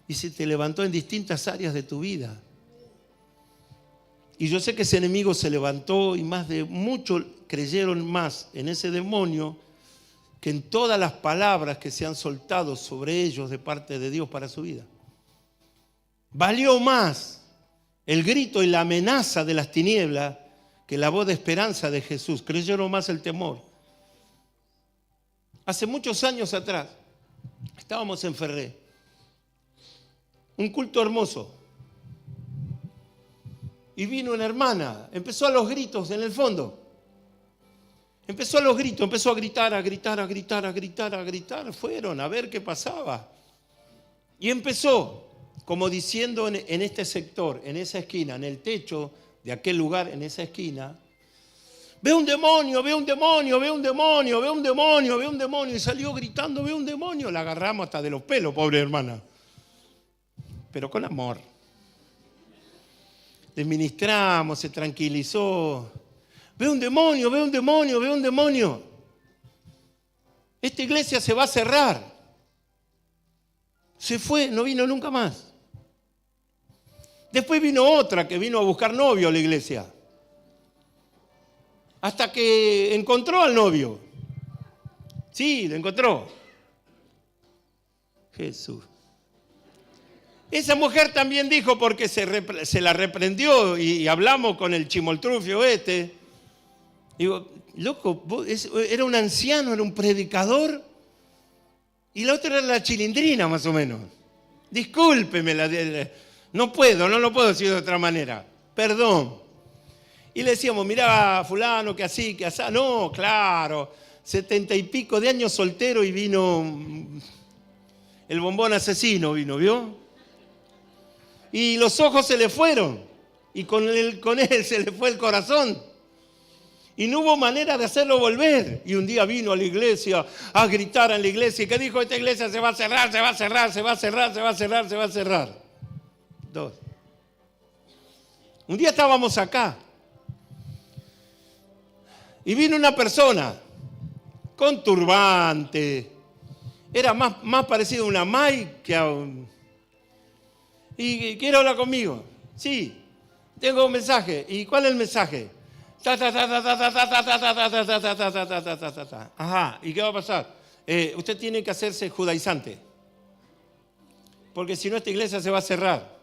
Y se te levantó en distintas áreas de tu vida. Y yo sé que ese enemigo se levantó y más de muchos creyeron más en ese demonio que en todas las palabras que se han soltado sobre ellos de parte de Dios para su vida. Valió más el grito y la amenaza de las tinieblas que la voz de esperanza de Jesús. Creyeron más el temor. Hace muchos años atrás estábamos en Ferré. Un culto hermoso. Y vino una hermana, empezó a los gritos en el fondo. Empezó a los gritos, empezó a gritar, a gritar, a gritar, a gritar, a gritar. Fueron a ver qué pasaba. Y empezó. como diciendo en este sector, en esa esquina, en el techo de aquel lugar, en esa esquina, veo un demonio, veo un demonio, veo un demonio, veo un demonio, veo un demonio. Y salió gritando, veo un demonio. La agarramos hasta de los pelos, pobre hermana. Pero con amor. Le ministramos, se tranquilizó. Veo un demonio, veo un demonio, veo un demonio. Esta iglesia se va a cerrar. Se fue, no vino nunca más. Después vino otra que vino a buscar novio a la iglesia. Hasta que encontró al novio. Sí, lo encontró. Jesús. Esa mujer también dijo, porque se la reprendió y hablamos con el chimoltrufio este. Digo, loco, era un anciano, era un predicador. Y la otra era la chilindrina, más o menos. Discúlpeme, no lo puedo decir de otra manera. Perdón. Y le decíamos, mirá, fulano, que así, que así. No, claro, 70 y pico de años soltero y vino el bombón asesino, ¿vio? Y los ojos se le fueron. Y con él se le fue el corazón. Y no hubo manera de hacerlo volver. Y un día vino a la iglesia a gritar en la iglesia. ¿Y qué dijo? Esta iglesia se va a cerrar, se va a cerrar, se va a cerrar, se va a cerrar, se va a cerrar. 2. Un día estábamos acá. Y vino una persona con turbante. Era más parecido a una May que a un... ¿Y quiere hablar conmigo? Sí, tengo un mensaje. ¿Y cuál es el mensaje? Ajá, ¿y qué va a pasar? Usted tiene que hacerse judaizante. Porque si no, esta iglesia se va a cerrar.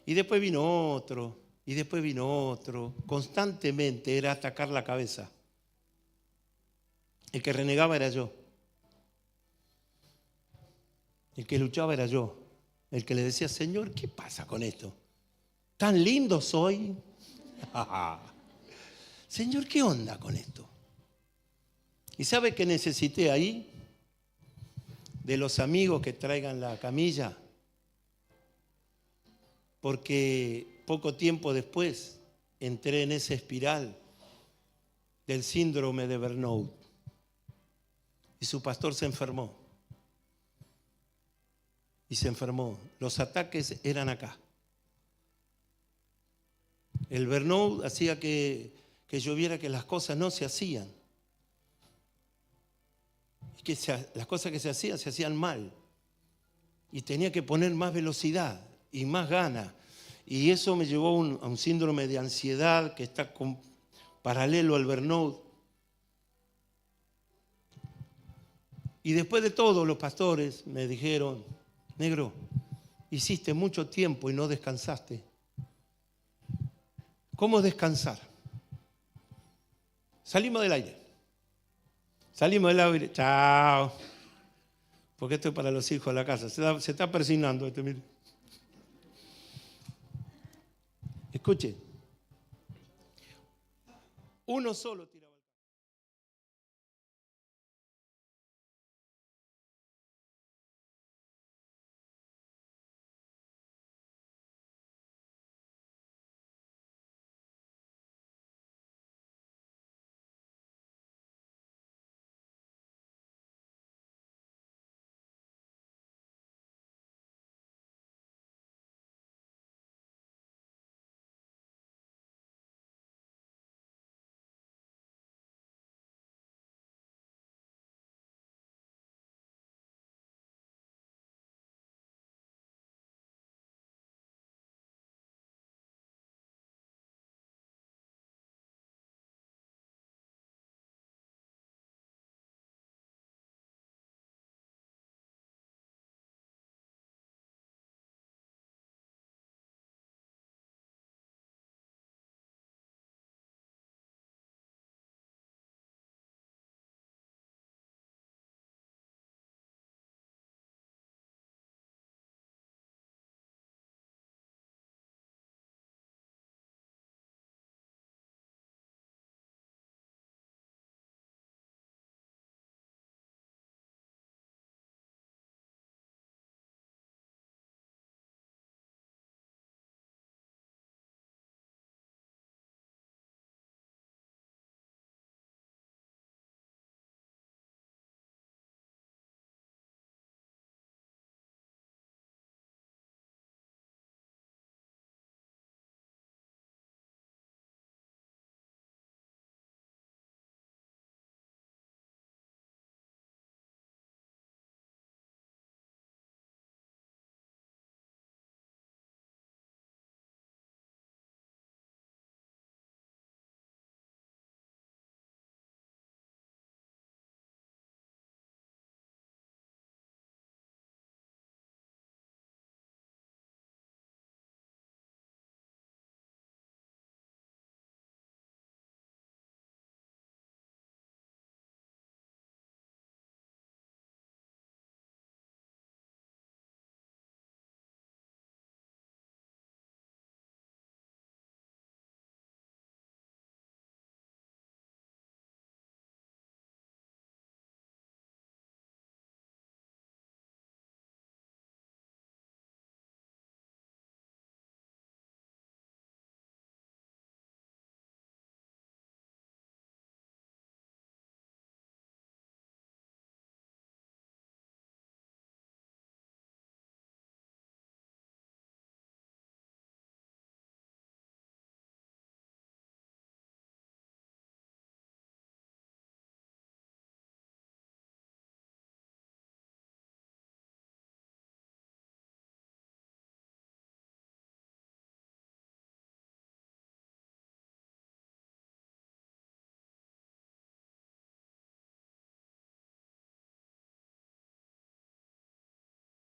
Y después vino otro, y después vino otro. Constantemente era atacar la cabeza. El que renegaba era yo. El que luchaba era yo. El que le decía, Señor, ¿qué pasa con esto? ¿Tan lindo soy? Señor, ¿qué onda con esto? ¿Y sabe qué necesité ahí? De los amigos que traigan la camilla. Porque poco tiempo después entré en esa espiral del síndrome de burnout. Y su pastor se enfermó. Y se enfermó. Los ataques eran acá. El burnout hacía que yo viera que las cosas no se hacían. Y que las cosas que se hacían mal. Y tenía que poner más velocidad y más ganas. Y eso me llevó a un síndrome de ansiedad que está paralelo al burnout. Y después de todo, los pastores me dijeron, negro, hiciste mucho tiempo y no descansaste. ¿Cómo descansar? Salimos del aire. Chao. Porque esto es para los hijos de la casa. Se está persignando este, mire. Escuche. Uno solo tira.